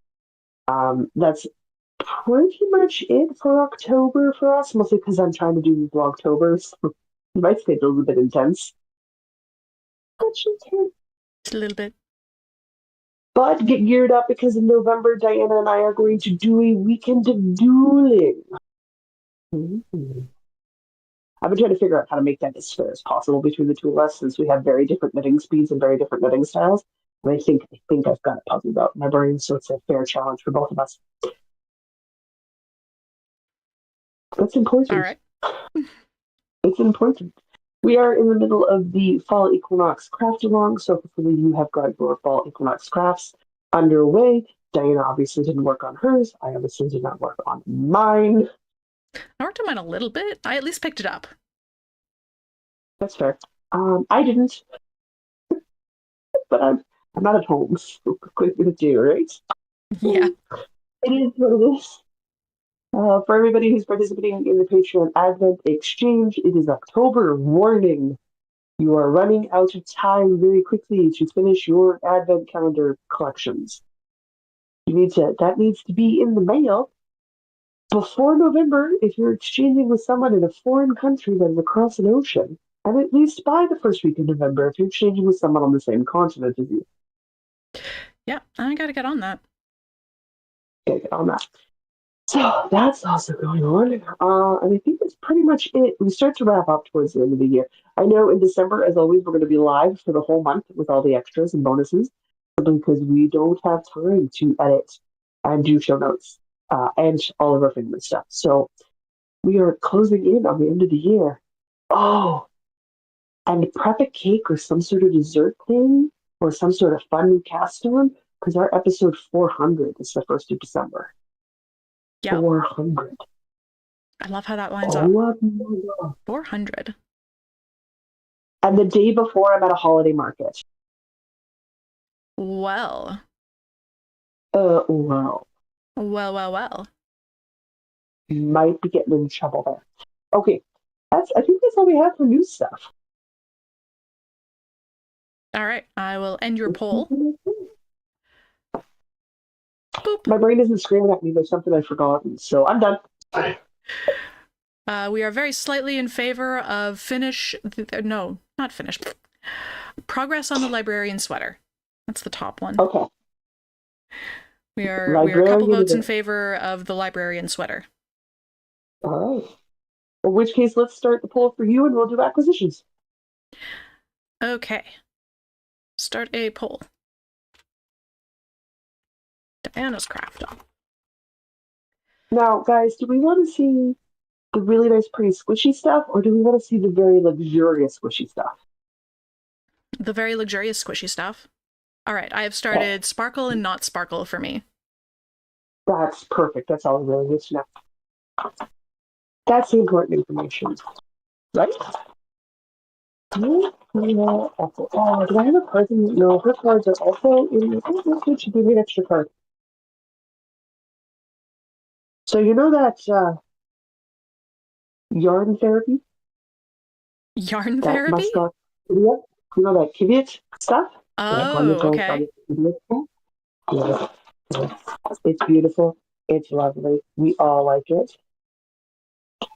That's pretty much it for October for us, mostly because I'm trying to do Vlogtober. So my schedule's a bit intense. Just a little bit. But get geared up because in November, Diana and I are going to do a weekend of dueling. I've been trying to figure out how to make that as fair as possible between the two of us since we have very different knitting speeds and very different knitting styles. I think I've got it puzzled out in my brain, so it's a fair challenge for both of us. That's All important. right. It's important. We are in the middle of the fall equinox craft along, so hopefully you have got your fall equinox crafts underway. Diana obviously didn't work on hers. I obviously did not work on mine. I worked on mine a little bit. I at least picked it up. That's fair. I didn't, but I'm not at home. So what are you gonna do, right? Yeah. It is what it is. For everybody who's participating in the Patreon Advent Exchange, it is October. Warning. You are running out of time very quickly to finish your Advent calendar collections. That needs to be in the mail before November if you're exchanging with someone in a foreign country that is across an ocean, and at least by the first week of November if you're exchanging with someone on the same continent as you. Yeah, I gotta get on that. Get on that. So that's also going on. And I think that's pretty much it. We start to wrap up towards the end of the year. I know in December, as always, we're going to be live for the whole month with all the extras and bonuses because we don't have time to edit and do show notes and all of our favorite stuff. So we are closing in on the end of the year. Oh, and prep a cake or some sort of dessert thing or some sort of fun new cast on because our episode 400 is the 1st of December. Yep. 400. I love how that lines up. Oh my God. 400. And the day before, I'm at a holiday market. Well. Wow. Well. Might be getting in trouble there. Okay. I think that's all we have for news stuff. All right. I will end your poll. Boop. My brain isn't screaming at me. There's something I've forgotten. So I'm done. We are very slightly in favor of no, not finish. Progress on the librarian sweater. That's the top one. Okay. We are a couple votes in favor of the librarian sweater. All right. In which case, let's start the poll for you and we'll do acquisitions. Okay. Start a poll. Diana's craft. Now, guys, do we want to see the really nice, pretty squishy stuff, or do we want to see the very luxurious squishy stuff? The very luxurious squishy stuff. All right, I have started sparkle and not sparkle for me. That's perfect. That's all I really need to know. That's the important information, right? Do I have a card? No, her cards are also in the. Oh, good. She gave me an extra card. So you know that yarn therapy? Yarn That therapy? Muscat. You know that Kivit stuff? Oh, okay. Yeah. It's beautiful. It's lovely. We all like it.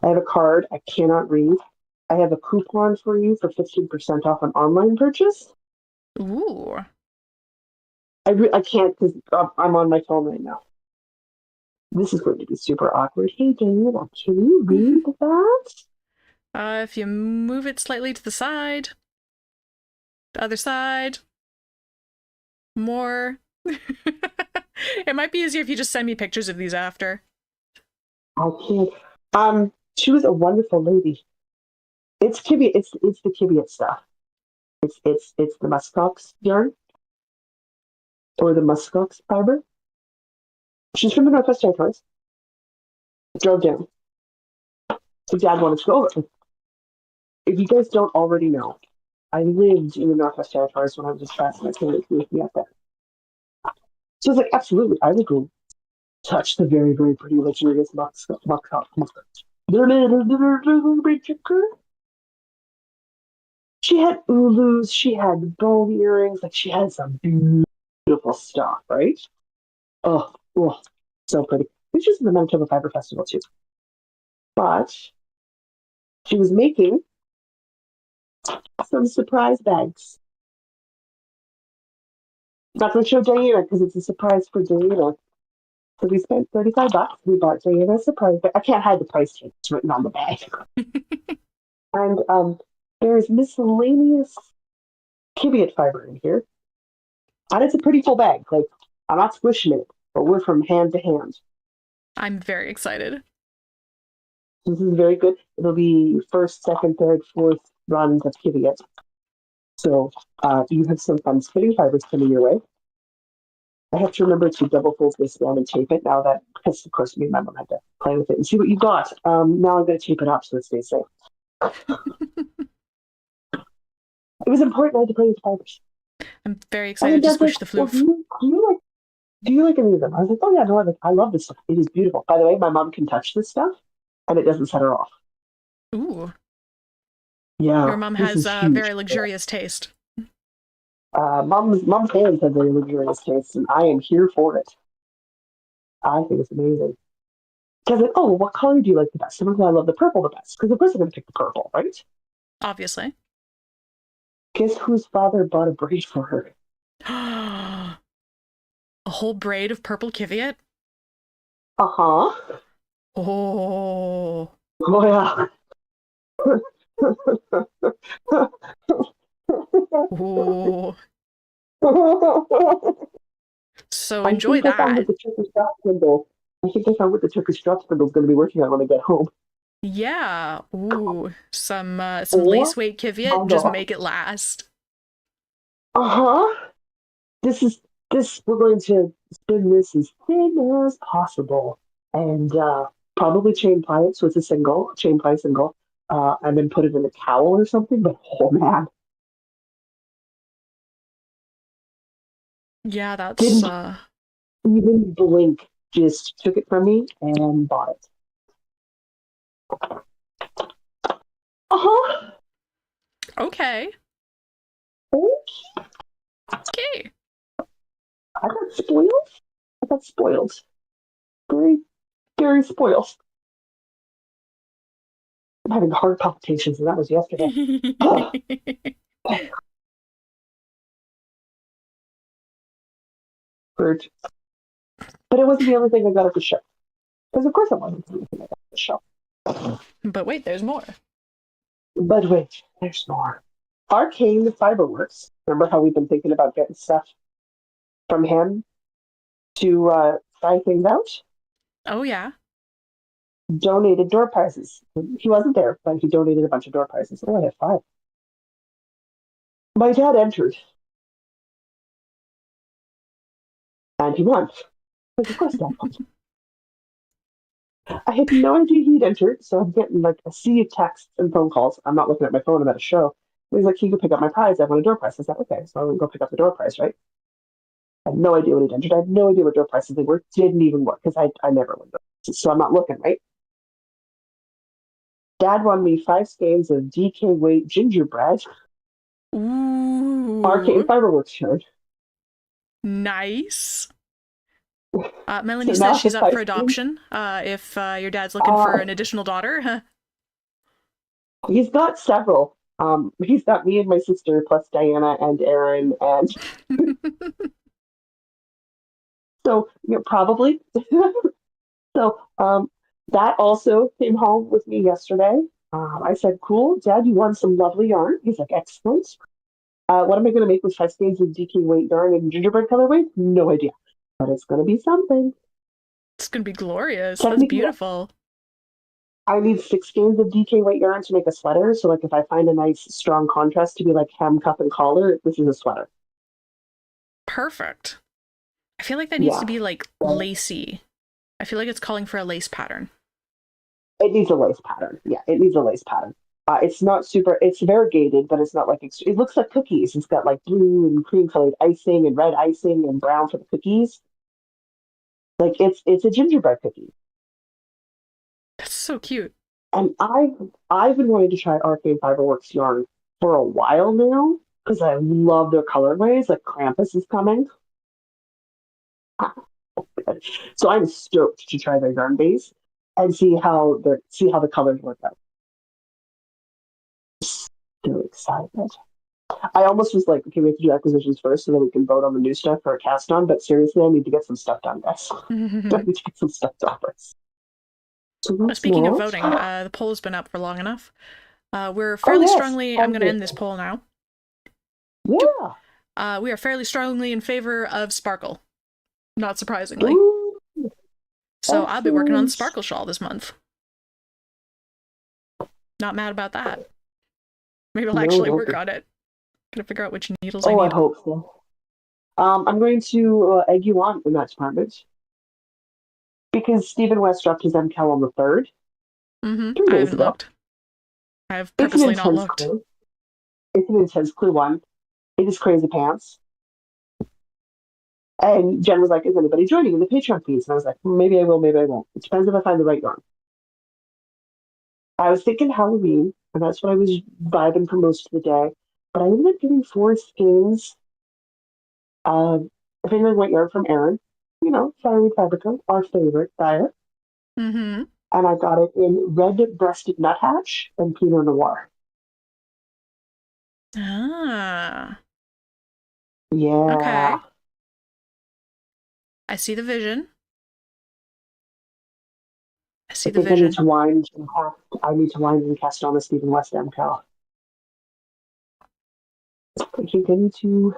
I have a card I cannot read. I have a coupon for you for 15% off an online purchase. Ooh. I can't because I'm on my phone right now. This is going to be super awkward. Hey, Diana, can you read that? If you move it slightly to the side. The other side. More. It might be easier if you just send me pictures of these after. I can't. She was a wonderful lady. It's Kibby. It's the Kibby stuff. It's the muskox yarn or the muskox fiber. She's from the Northwest Territories. Drove down. So Dad wanted to go over. If you guys don't already know, I lived in the Northwest Territories when I was a child. My parents moved me up there. So I was like, absolutely, I would go touch the very, very pretty luxurious muskox. She had ulus, she had bone earrings, like she had some beautiful stuff, right? Oh, so pretty. It's just in the Manitoba Fiber Festival too. But she was making some surprise bags. Not going to show Diana because it's a surprise for Diana. So we spent $35. We bought Diana a surprise bag. I can't hide the price tag. It's written on the bag. And there's miscellaneous Kibiot fiber in here. And it's a pretty full bag. Like, I'm not squishing it, but we're from hand to hand. I'm very excited. This is very good. It'll be first, second, third, fourth runs of kitting it. So you have some fun spinning fibers coming your way. I have to remember to double fold this down and tape it now that, because of course me and my mom had to play with it and see what you got. Now I'm going to tape it up so it stays safe. It was important I had to play with fibers. I'm very excited to squish the Well, floof. do you like any of them? I was like, oh yeah, no, I love this stuff. It is beautiful. By the way, my mom can touch this stuff and it doesn't set her off. Ooh. Yeah, Your mom this has is a huge. very luxurious taste. Mom's parents have very luxurious tastes, and I am here for it. I think it's amazing. Because like, oh, what color do you like the best? I'm like, well, I love the purple the best. Because of course I'm going to pick the purple, right? Obviously. Guess whose father bought a braid for her? A whole braid of purple kiviat? Uh huh. Oh. Oh yeah. Oh. So I enjoy think I found what that. the Turkish drop spindle. I think I found what the Turkish drop spindle is going to be working on when I get home. Yeah. Ooh. Some lace Oh weight my kiviat. Just god. make it last. Uh huh. This is this. We're going to spin this as thin as possible, and probably chain ply it so it's a single chain ply single, and then put it in a towel or something. But oh man, Yeah, that's didn't even blink. Just took it from me and bought it. Uh huh. okay. Okay. I got spoiled. I got spoiled. Very, very spoiled. I'm having heart palpitations, and that was yesterday. Hurt. But it wasn't the only thing I got at the show. Because of course it wasn't the only thing I got at the show. But wait, there's more. But wait, there's more. Arcane Fiberworks. Remember how we've been thinking about getting stuff from him to try things out? Oh yeah. Donated door prizes. He wasn't there, but he donated a bunch of door prizes. Oh, I had five. My dad entered, and he won. Like, of course, dad won. I had no idea he'd entered, so I'm getting like a sea of texts and phone calls. I'm not looking at my phone. I'm at a show. He's like, "Can you go pick up my prize? I want a door prize." I said, "Okay." So I went go pick up the door prize, right? I had no idea what he'd entered. I had no idea what door prices they were. Didn't even work because I never win door prizes, so I'm not looking, right? Dad won me 5 skeins of DK weight gingerbread. Arcane Ooh. Fiberworks shirt. Nice. Melanie So says now I she's have up five for skeins. adoption. If your dad's looking for Uh, an additional daughter. he's got several. He's got me and my sister plus Diana and Aaron, and so probably. So that also came home with me yesterday. I said, "Cool, Dad, you won some lovely yarn." He's like, "Excellent." What am I going to make with 5 skeins of DK weight yarn and gingerbread colorway? No idea, but it's going to be something. It's gonna be glorious. That's Technically, beautiful. I need 6 skeins of DK weight yarn to make a sweater. So, like, if I find a nice strong contrast to be like hem, cuff, and collar, this is a sweater. Perfect. I feel like that needs to Yeah, be like lacy. I feel like it's calling for a lace pattern. it needs a lace pattern. Yeah, it needs a lace pattern. It's not super. It's variegated, but it's not like it looks like cookies. It's got like blue and cream colored icing and red icing and brown for the cookies. Like it's a gingerbread cookie. That's so cute. And I've been wanting to try Arcade Fiberworks yarn for a while now because I love their colorways. Like Krampus is coming, so I'm stoked to try their yarn base and see how the colors work out. So excited. I almost was like, okay, we have to do acquisitions first so then we can vote on the new stuff for a cast on. But seriously, I need to get some stuff done, guys. I need to get some stuff done first. So that's Speaking of what. voting, the poll has been up for long enough. We're Oh fairly yes, strongly. I'm tell going to me. end this poll now. Yeah. We are fairly strongly in favor of sparkle, not surprisingly. Ooh, So I'll be working on the excellent. sparkle shawl this month. Not mad about that. Maybe I'll No, actually don't work be. on it. Gotta figure out which needles I Oh, I need. hope so. I'm going to egg you on in that department because Stephen West dropped his MCAL on the 3rd, Mm-hmm. 3 days I haven't ago. looked. I've It's an purposely not intense looked. clue. It's an intense clue one. It is crazy pants. And Jen was like, "Is anybody joining in the Patreon piece?" And I was like, "Maybe I will, maybe I won't. It depends if I find the right yarn." I was thinking Halloween, and that's what I was vibing for most of the day. But I ended up getting 4 skeins of fingering white yarn from Erin. You know, Fireweed Fabrica, our favorite buyer. Mm-hmm. And I got it in red-breasted nuthatch and Pinot Noir. Ah. Yeah. Okay. I see the vision. I I see the think I need vision. to wind and cast. I need to wind and cast on a Stephen West MCAL. I think I need to.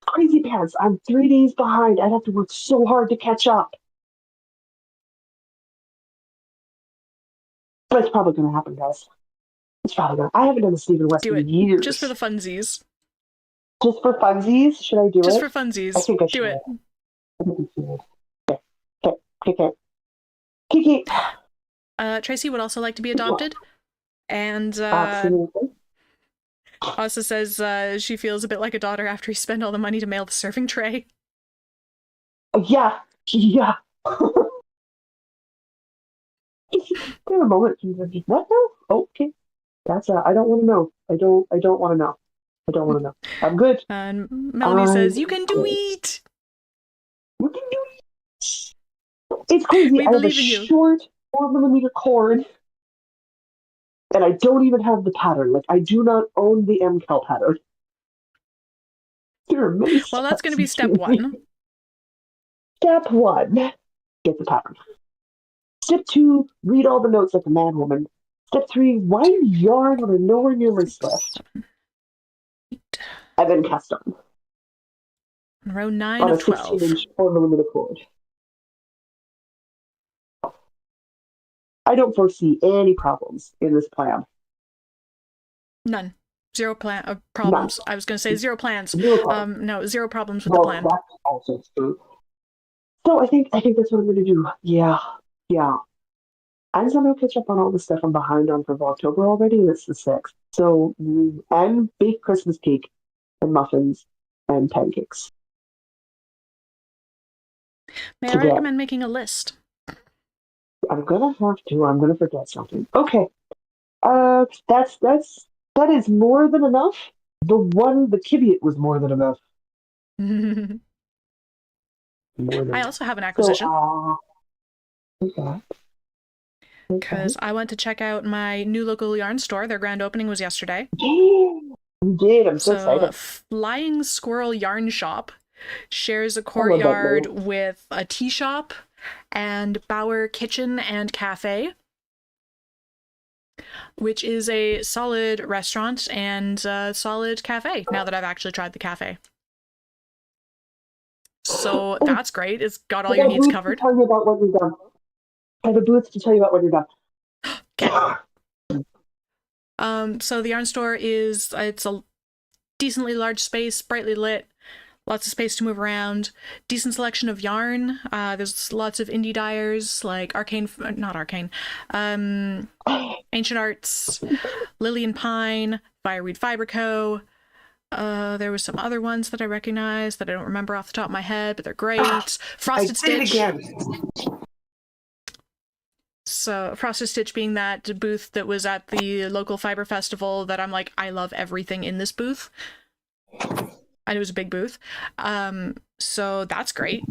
Crazy pants. I'm 3 days behind. I'd have to work so hard to catch up. But it's probably going to happen, guys. It's probably going to. I haven't done a Stephen West Do in it. Just for years. the funsies. Just for funsies, should I do Just it? for I funsies. think I Do should. it. I think I should. Okay. Okay. Kiki. Tracy would also like to be adopted. And Absolutely. also says she feels a bit like a daughter after he spent all the money to mail the serving tray. Yeah. Yeah. There a moment. What now? Okay. That's I don't want to know. I don't want to know. I don't want to know. I'm good. And Melanie I'm says, "You can do good. it! You can do it. It's crazy. We I have a believe in you." short 4 millimeter cord, and I don't even have the pattern. Like I do not own the MCAL pattern. There are many Well, that's going to steps be step between. one. Step one: get the pattern. Step two: read all the notes like a man woman. Step three: wind yarn when I'm nowhere near my 6, swift. 7, 8. And then cast on Row 9 on a of 16 12. inch 4 millimeter cord. I don't foresee any problems in this plan. None. Zero None. problems. I was going to say zero plans. Zero problems. No, zero problems with the Well, plan. that's also true. So I think that's what I'm gonna do. Yeah. Yeah. I'm gonna catch up on all the stuff I'm behind on for October already, and it's the 6th. So and bake Christmas cake and muffins and pancakes May I today. recommend making a list? I'm gonna have to. I'm gonna forget something. Okay. That is more than enough. The Kiviot was more than enough. I More than enough. also have an So acquisition. okay. Okay. Because I went to check out my new local yarn store. Their grand opening was yesterday. Yeah, you did. I'm so So, excited. Flying Squirrel Yarn Shop shares a I love that courtyard name. with a tea shop and Bauer Kitchen and Cafe, which is a solid restaurant and a solid cafe now that I've actually tried the cafe. So Oh, that's great. It's got I all your got a needs booth to covered. tell you about when you're done. I have a booth to tell you about when you're done. Okay. So the yarn store it's a decently large space, brightly lit, lots of space to move around, decent selection of yarn. There's lots of indie dyers like not Arcane, Ancient Arts, Lily and Pine, Fireweed Fiber Co. There was some other ones that I recognize that I don't remember off the top of my head, but they're great. I Frosted did it Stitch. again. So Frosted Stitch being that booth that was at the local fiber festival that I'm like, I love everything in this booth. And it was a big booth. So that's great.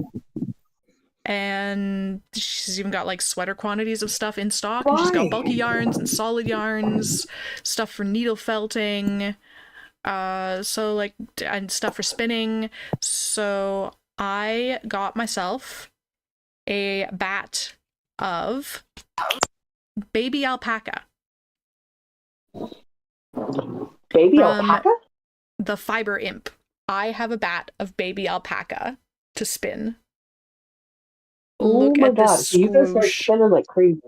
And she's even got like sweater quantities of stuff in stock, and she's got bulky yarns and solid yarns, stuff for needle felting, so like and stuff for spinning. So I got myself a bat of baby alpaca. Baby From alpaca? the Fiber Imp, I have a bat of baby alpaca to spin. Oh Look my at this god. So you guys start squoosh. spinning like crazy.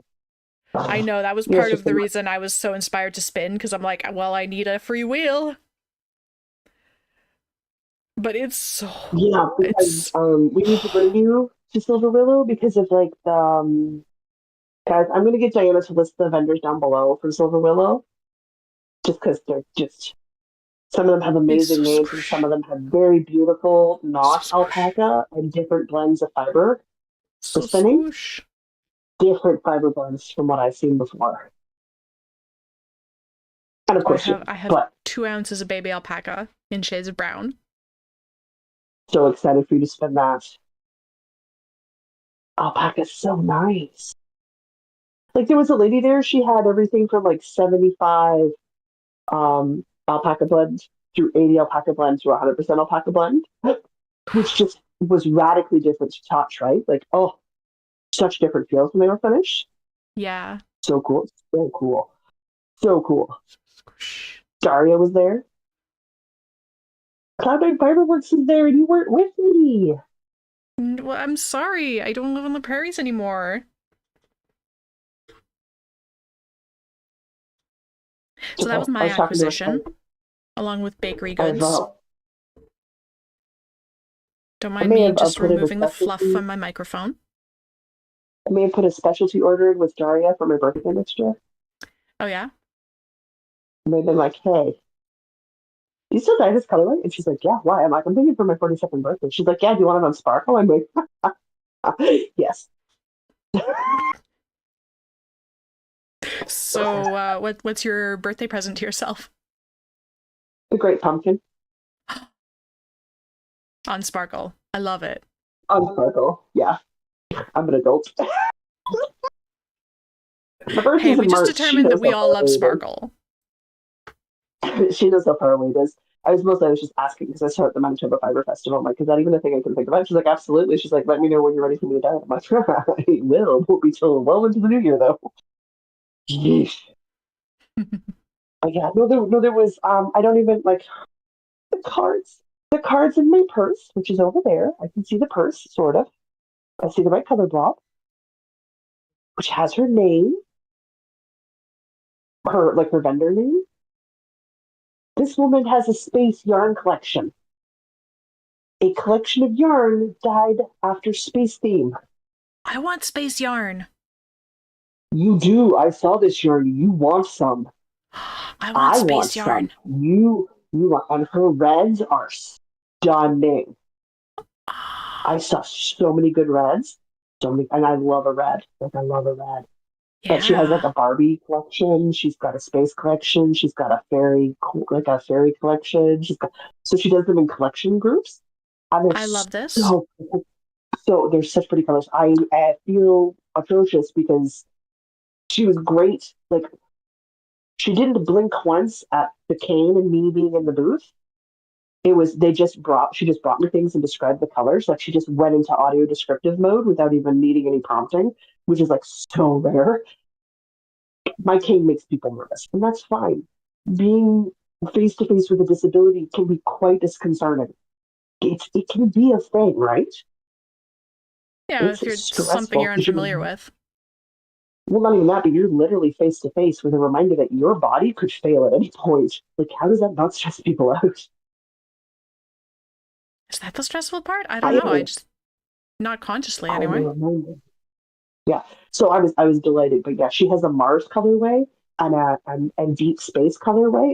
I know that was You guys part just of the been, reason I was so inspired to spin, because I'm like, well, I need a free wheel. But yeah, because it's we need to bring you to Silver Willow because of like the guys, I'm gonna get Diana to list the vendors down below for Silver Willow, just because they're just some of them have it's so amazing names and some squish. of them have very beautiful So not squish. alpaca and different blends of fiber for So spinning. squish. Different fiber blends from what I've seen before. And of I course have shipping. I have But 2 ounces of baby alpaca in shades of brown. so excited for you to spin that. Alpaca's so nice. Like there was a lady there, she had everything from like 75 alpaca blend through 80 alpaca blend to 100% alpaca blend, which just was radically different to touch, right? Like, oh, such different feels when they were finished. Yeah. So cool. So cool. So cool. Squish. Daria was there. Cloud9 Fireworks is there, and you weren't with me. Well, I'm sorry. I don't live on the prairies anymore. So that was I my was talking to acquisition, along with bakery I've goods. Don't I mind may me have just put in a removing the fluff specialty. from my microphone. I may have put a specialty order in with Daria for my birthday next year. Oh, yeah? I may have been like, hey, do you still dye this colorway? And she's like, yeah, why? I'm like, I'm thinking for my 42nd birthday. She's like, yeah, do you want it on Sparkle? I'm like, yes. So, what's your birthday present to yourself? The Great Pumpkin On Sparkle. I love it. on Sparkle. Yeah, I'm an adult. My Hey, birthday's we in just March. She determined that knows we how all far love away it Sparkle. is. She knows how far away it is. I was just asking because I saw at the Manitoba Fiber Festival. I'm like, is that even a thing I can think about? She's like, absolutely. She's like, let me know when you're ready for me to die. I'm like, I will. Won't be till well into the new year though. Yeesh. Yeah, no, there was. I don't even like the cards. The cards in my purse, which is over there. I can see the purse, sort of. I see the right color block, which has her name, her vendor name. This woman has a space yarn collection. A collection of yarn dyed after space theme. I want space yarn. You do. I saw this yarn. You want some. I want I want space some. yarn. You want, and her reds are stunning. I saw so many good reds. So many, and I love a red. Like I love a red. But she has like Yeah. a Barbie collection. She's got a space collection. She's got a fairy collection. So she does them in collection groups, and they're I love this. so there's such pretty colors. I feel atrocious because she was great. Like she didn't blink once at the cane and me being in the booth. It was she just brought me things and described the colors. Like she just went into audio descriptive mode without even needing any prompting, which is like so rare. My cane makes people nervous, and that's fine. Being face to face with a disability can be quite disconcerting. It can be a thing, right? Yeah, It's if you're something stressful you're because unfamiliar with. well, not even that, but you're literally face to face with a reminder that your body could fail at any point. Like, how does that not stress people out? Is that the stressful part? I don't I know. am I a, just not consciously I am a anyway. reminder. Yeah. So I was delighted, but yeah, she has a Mars colorway and and deep space colorway,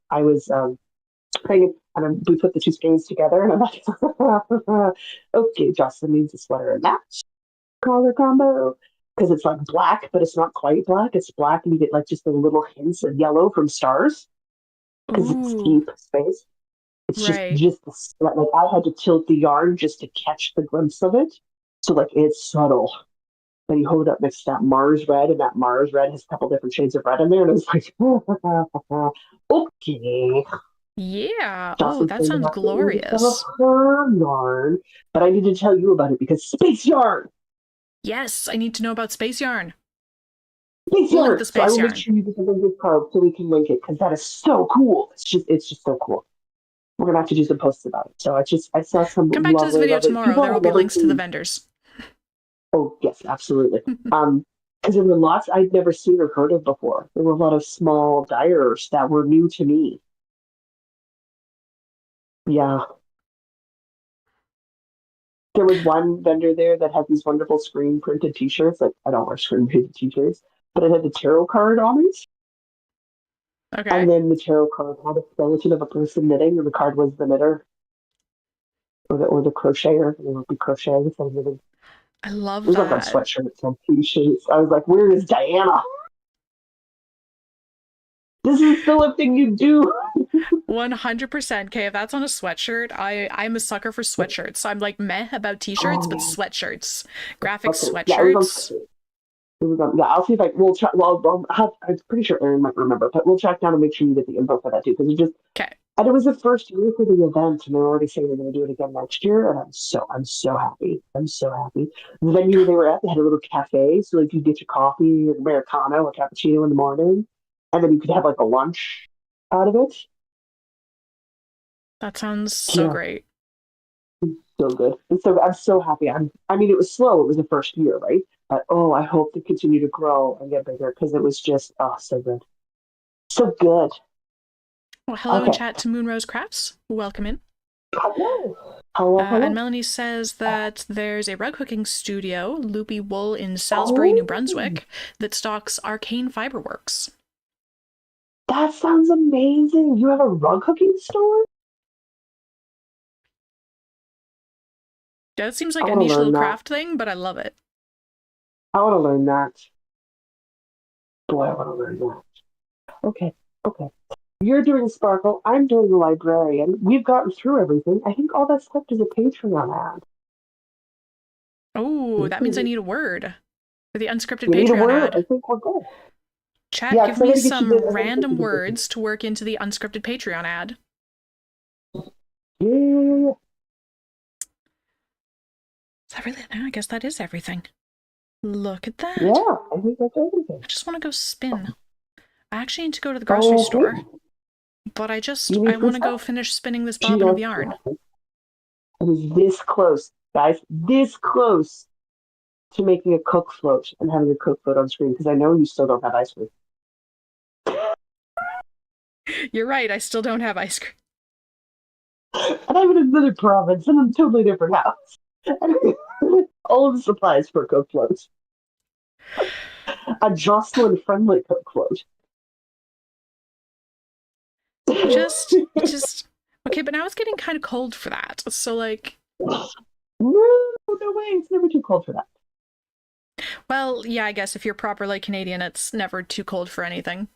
I was we put the two strings together, and I'm like, okay, Jocelyn needs a sweater and match color combo because it's like black, but it's not quite black. It's black, and you get like just the little hints of yellow from stars because it's Ooh, deep space. It's right. just like I had to tilt the yarn just to catch the glimpse of it. So like it's subtle. Then you hold it up next to that Mars red, and that Mars red has a couple different shades of red in there, and it's like, okay, Yeah. Oh, Jocelyn's that going to sounds have to order some of glorious. her yarn, but I need to tell you about it because space yarn. Yes, I need to know about space yarn. Thanks, We'll link the Yard. So I space will make yarn. sure you get the link card so we can link it because that is so cool. It's just so cool. We're gonna have to do some posts about it. So I saw some Come back to this lovely, video lovely tomorrow. people There will I've be never links to the seen. vendors. Oh yes, absolutely. Because there were lots I'd never seen or heard of before. There were a lot of small dyers that were new to me. Yeah, there was one vendor there that had these wonderful screen printed T-shirts. Like I don't wear screen printed T-shirts, but it had the tarot card on it, Okay. and then the tarot card had a skeleton of a person knitting, and the card was the knitter or the crocheter. And it would be crocheting instead of knitting. I It love was like on that. sweatshirts, on T-shirts. I was like, "Where is Diana? This is still a thing you do." 100%. Okay, if that's on a sweatshirt, I'm a sucker for sweatshirts. I'm like meh about t-shirts, Oh but man. sweatshirts, graphic Okay. Yeah, it was on sweatshirts. sweatshirt. It was on. Yeah, I'll see if I. We'll check. Well, I'm pretty sure Aaron might remember, but we'll check down and make sure you get the info for that too, because it just. Okay. And it was the first year for the event, and they're already saying they're going to do it again next year, and I'm so happy. I'm so happy. The venue they were at, they had a little cafe, so like you get your coffee, your americano, or cappuccino in the morning, and then you could have like a lunch out of it. That sounds so Yeah, great. so good. And so I'm so happy. I mean, it was slow. It was the first year, right? But oh, I hope to continue to grow and get bigger because it was just so good, so good. Well, hello in Okay. chat to Moonrose Crafts. Welcome in. Hello. Hello. And Hello. Melanie says that there's a rug hooking studio, Loopy Wool, in Salisbury, New Oh, Brunswick, that stocks Arcane Fiberworks. that sounds amazing. You have a rug hooking store? That seems I like a want to niche learn little that. craft thing, but I love it. I want to learn that. Boy, I want to learn that. Okay. Okay. You're doing Sparkle. I'm doing the librarian. We've gotten through everything. I think all that's left is a Patreon ad. Oh, that means I Ooh. need a word for the unscripted You need a Patreon word? I ad. think we're good. Chat, Yeah, give because I me got to get you some the. I got to get random you the. words to work into the unscripted Patreon ad. Yeah. Is that really? I guess that is everything. Look at that. Yeah, I think that's everything. I just want to go spin. I actually need to go to the grocery Okay. store, but You I need food want to go stuff? finish spinning this bobbin of Just, yarn. I was this close, guys. This close to making a cook float and having a cook float on screen because I know you still don't have ice cream. You're right, I still don't have ice cream. And I'm in another province in a totally different house. All of the supplies for a cook float. A Jocelyn friendly cook float. Just okay, but now it's getting kind of cold for that. So like, No, no way. It's never too cold for that. well, yeah, I guess if you're properly Canadian, it's never too cold for anything.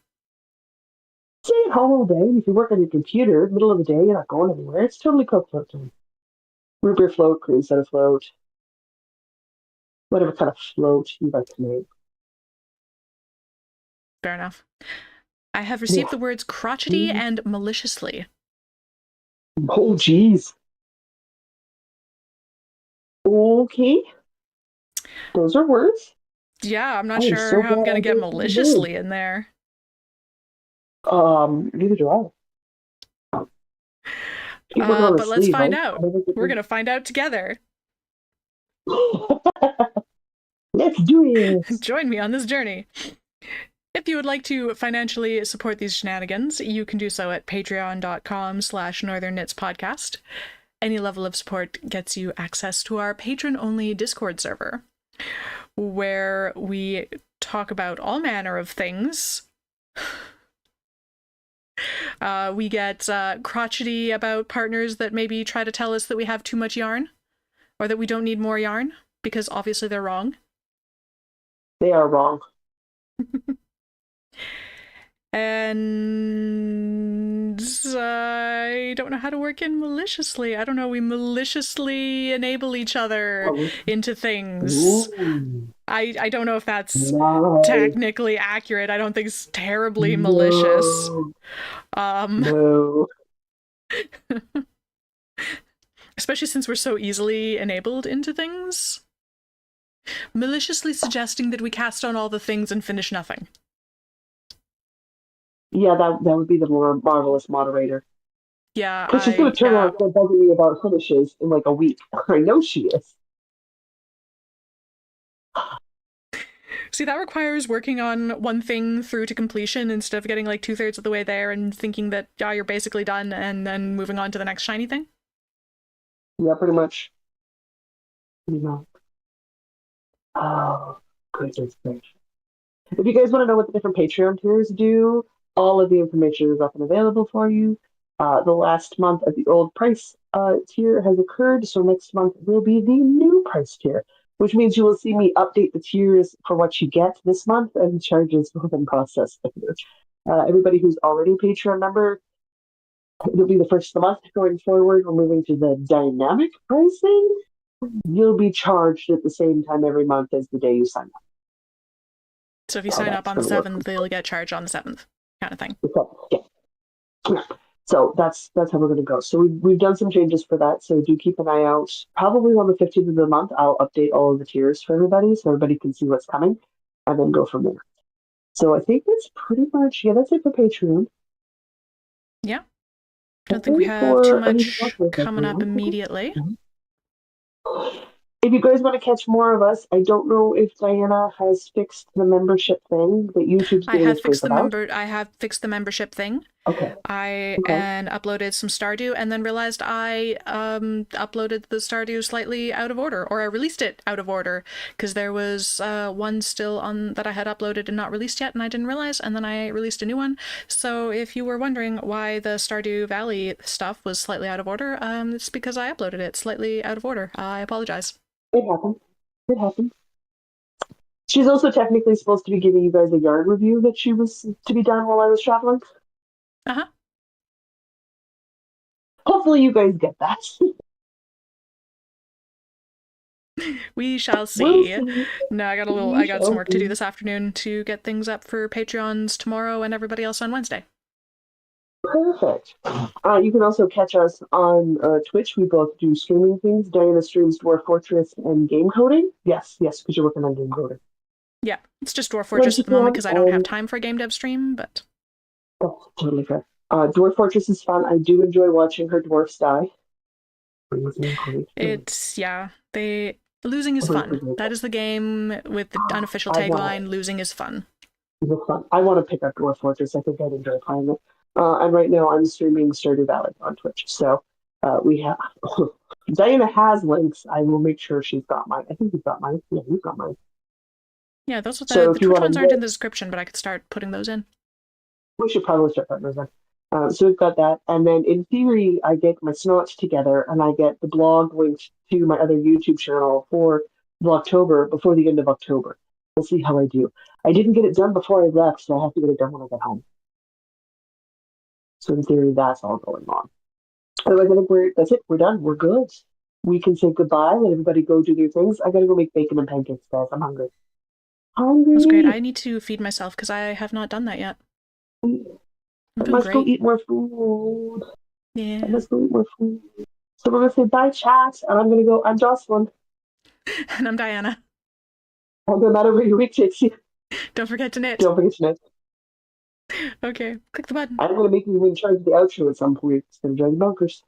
Stay at home all day. If you work on your computer, middle of the day, you're not going anywhere. It's totally cook float time. Root beer float, cream soda float, whatever kind of float you like to make. Fair enough. I have received Yeah. the words crotchety and maliciously. Oh, geez. Okay. Those are words. Yeah, I'm I not am sure so how I'm glad gonna I get gave you the word. maliciously in there. Neither do I. Keep working on the But let's sleeve, find right? out. We're gonna find out together. Let's do it. Join me on this journey. If you would like to financially support these shenanigans, you can do so at patreon.com/northernknitspodcast. Any level of support gets you access to our patron-only Discord server, where we talk about all manner of things. We get crotchety about partners that maybe try to tell us that we have too much yarn, or that we don't need more yarn, because obviously they're wrong. They are wrong. And I don't know how to work in maliciously. I don't know. We maliciously enable each other into things. Ooh. I don't know if that's Nice. technically accurate. I don't think it's terribly malicious. No. No. Especially since we're so easily enabled into things. Maliciously suggesting that we cast on all the things and finish nothing. Yeah, that would be the more marvelous moderator. Yeah, Because she's going to turn around and start bugging me about finishes in like a week. I know she is. See, that requires working on one thing through to completion instead of getting like 2/3 of the way there and thinking that, yeah, you're basically done and then moving on to the next shiny thing. Yeah, pretty much. You know. Oh, goodness gracious. If you guys want to know what the different Patreon tiers do, all of the information is up and available for you. The last month of the old price tier has occurred, so next month will be the new price tier, which means you will see me update the tiers for what you get this month, and the charges will then process. Everybody who's already a Patreon member, it'll be the first of the month going forward. We're moving to the dynamic pricing. You'll be charged at the same time every month as the day you sign up. So if you sign up on the 7th, they'll get charged on the 7th, kind of thing. Yeah. So that's how we're going to go. So we've done some changes for that. So do keep an eye out. Probably on the 15th of the month, I'll update all of the tiers for everybody so everybody can see what's coming and then go from there. So I think that's pretty much, that's it for Patreon. Yeah. I don't think we have too much coming up immediately. If you guys want to catch more of us, I don't know if Diana has fixed the membership thing that YouTube's giving us grief about. I have fixed the membership thing. Okay. And uploaded some Stardew, and then realized I uploaded the Stardew slightly out of order, or I released it out of order because there was one still on that I had uploaded and not released yet, and I didn't realize, and then I released a new one. So if you were wondering why the Stardew Valley stuff was slightly out of order, it's because I uploaded it slightly out of order. I apologize. It happened. It happened. She's also technically supposed to be giving you guys a yard review that she was to be done while I was traveling. Uh-huh. Hopefully you guys get that. We shall see. We'll see. No, I got some work to do this afternoon to get things up for Patreons tomorrow and everybody else on Wednesday. Perfect. You can also catch us on Twitch. We both do streaming things. Diana streams Dwarf Fortress and game coding. Yes, because you're working on game coding. Yeah, it's just Dwarf Fortress at the moment because I don't have time for a game dev stream, but... Oh, totally fair. Dwarf Fortress is fun. I do enjoy watching her dwarfs die. Losing is fun. That is the game with the unofficial tagline, losing is fun. I want to pick up Dwarf Fortress. I think I'd enjoy playing it. And right now I'm streaming Stardew Valley on Twitch. So we have... Diana has links. I will make sure she's got mine. I think you've got mine. Yeah, you've got mine. Yeah, those are the Twitch ones aren't in the description, but I could start putting those in. We should probably start putting those in. So we've got that. And then in theory, I get my snots together and I get the blog linked to my other YouTube channel for Vlogtober before the end of October. We'll see how I do. I didn't get it done before I left, so I have to get it done when I get home. So in theory, that's all going on. Otherwise, I think that's it. We're done. We're good. We can say goodbye. Let everybody go do their things. I gotta go make bacon and pancakes, guys. I'm hungry. That's great. I need to feed myself because I have not done that yet. I must go eat more food. Yeah. I must go eat more food. So we're gonna say bye, chat, and I'm gonna go. I'm Jocelyn. And I'm Diana. No matter where your week takes you. Don't forget to knit. Don't forget to knit. Okay, click the button. I'm gonna make you in charge of the outro at some point. It's gonna drive you bonkers.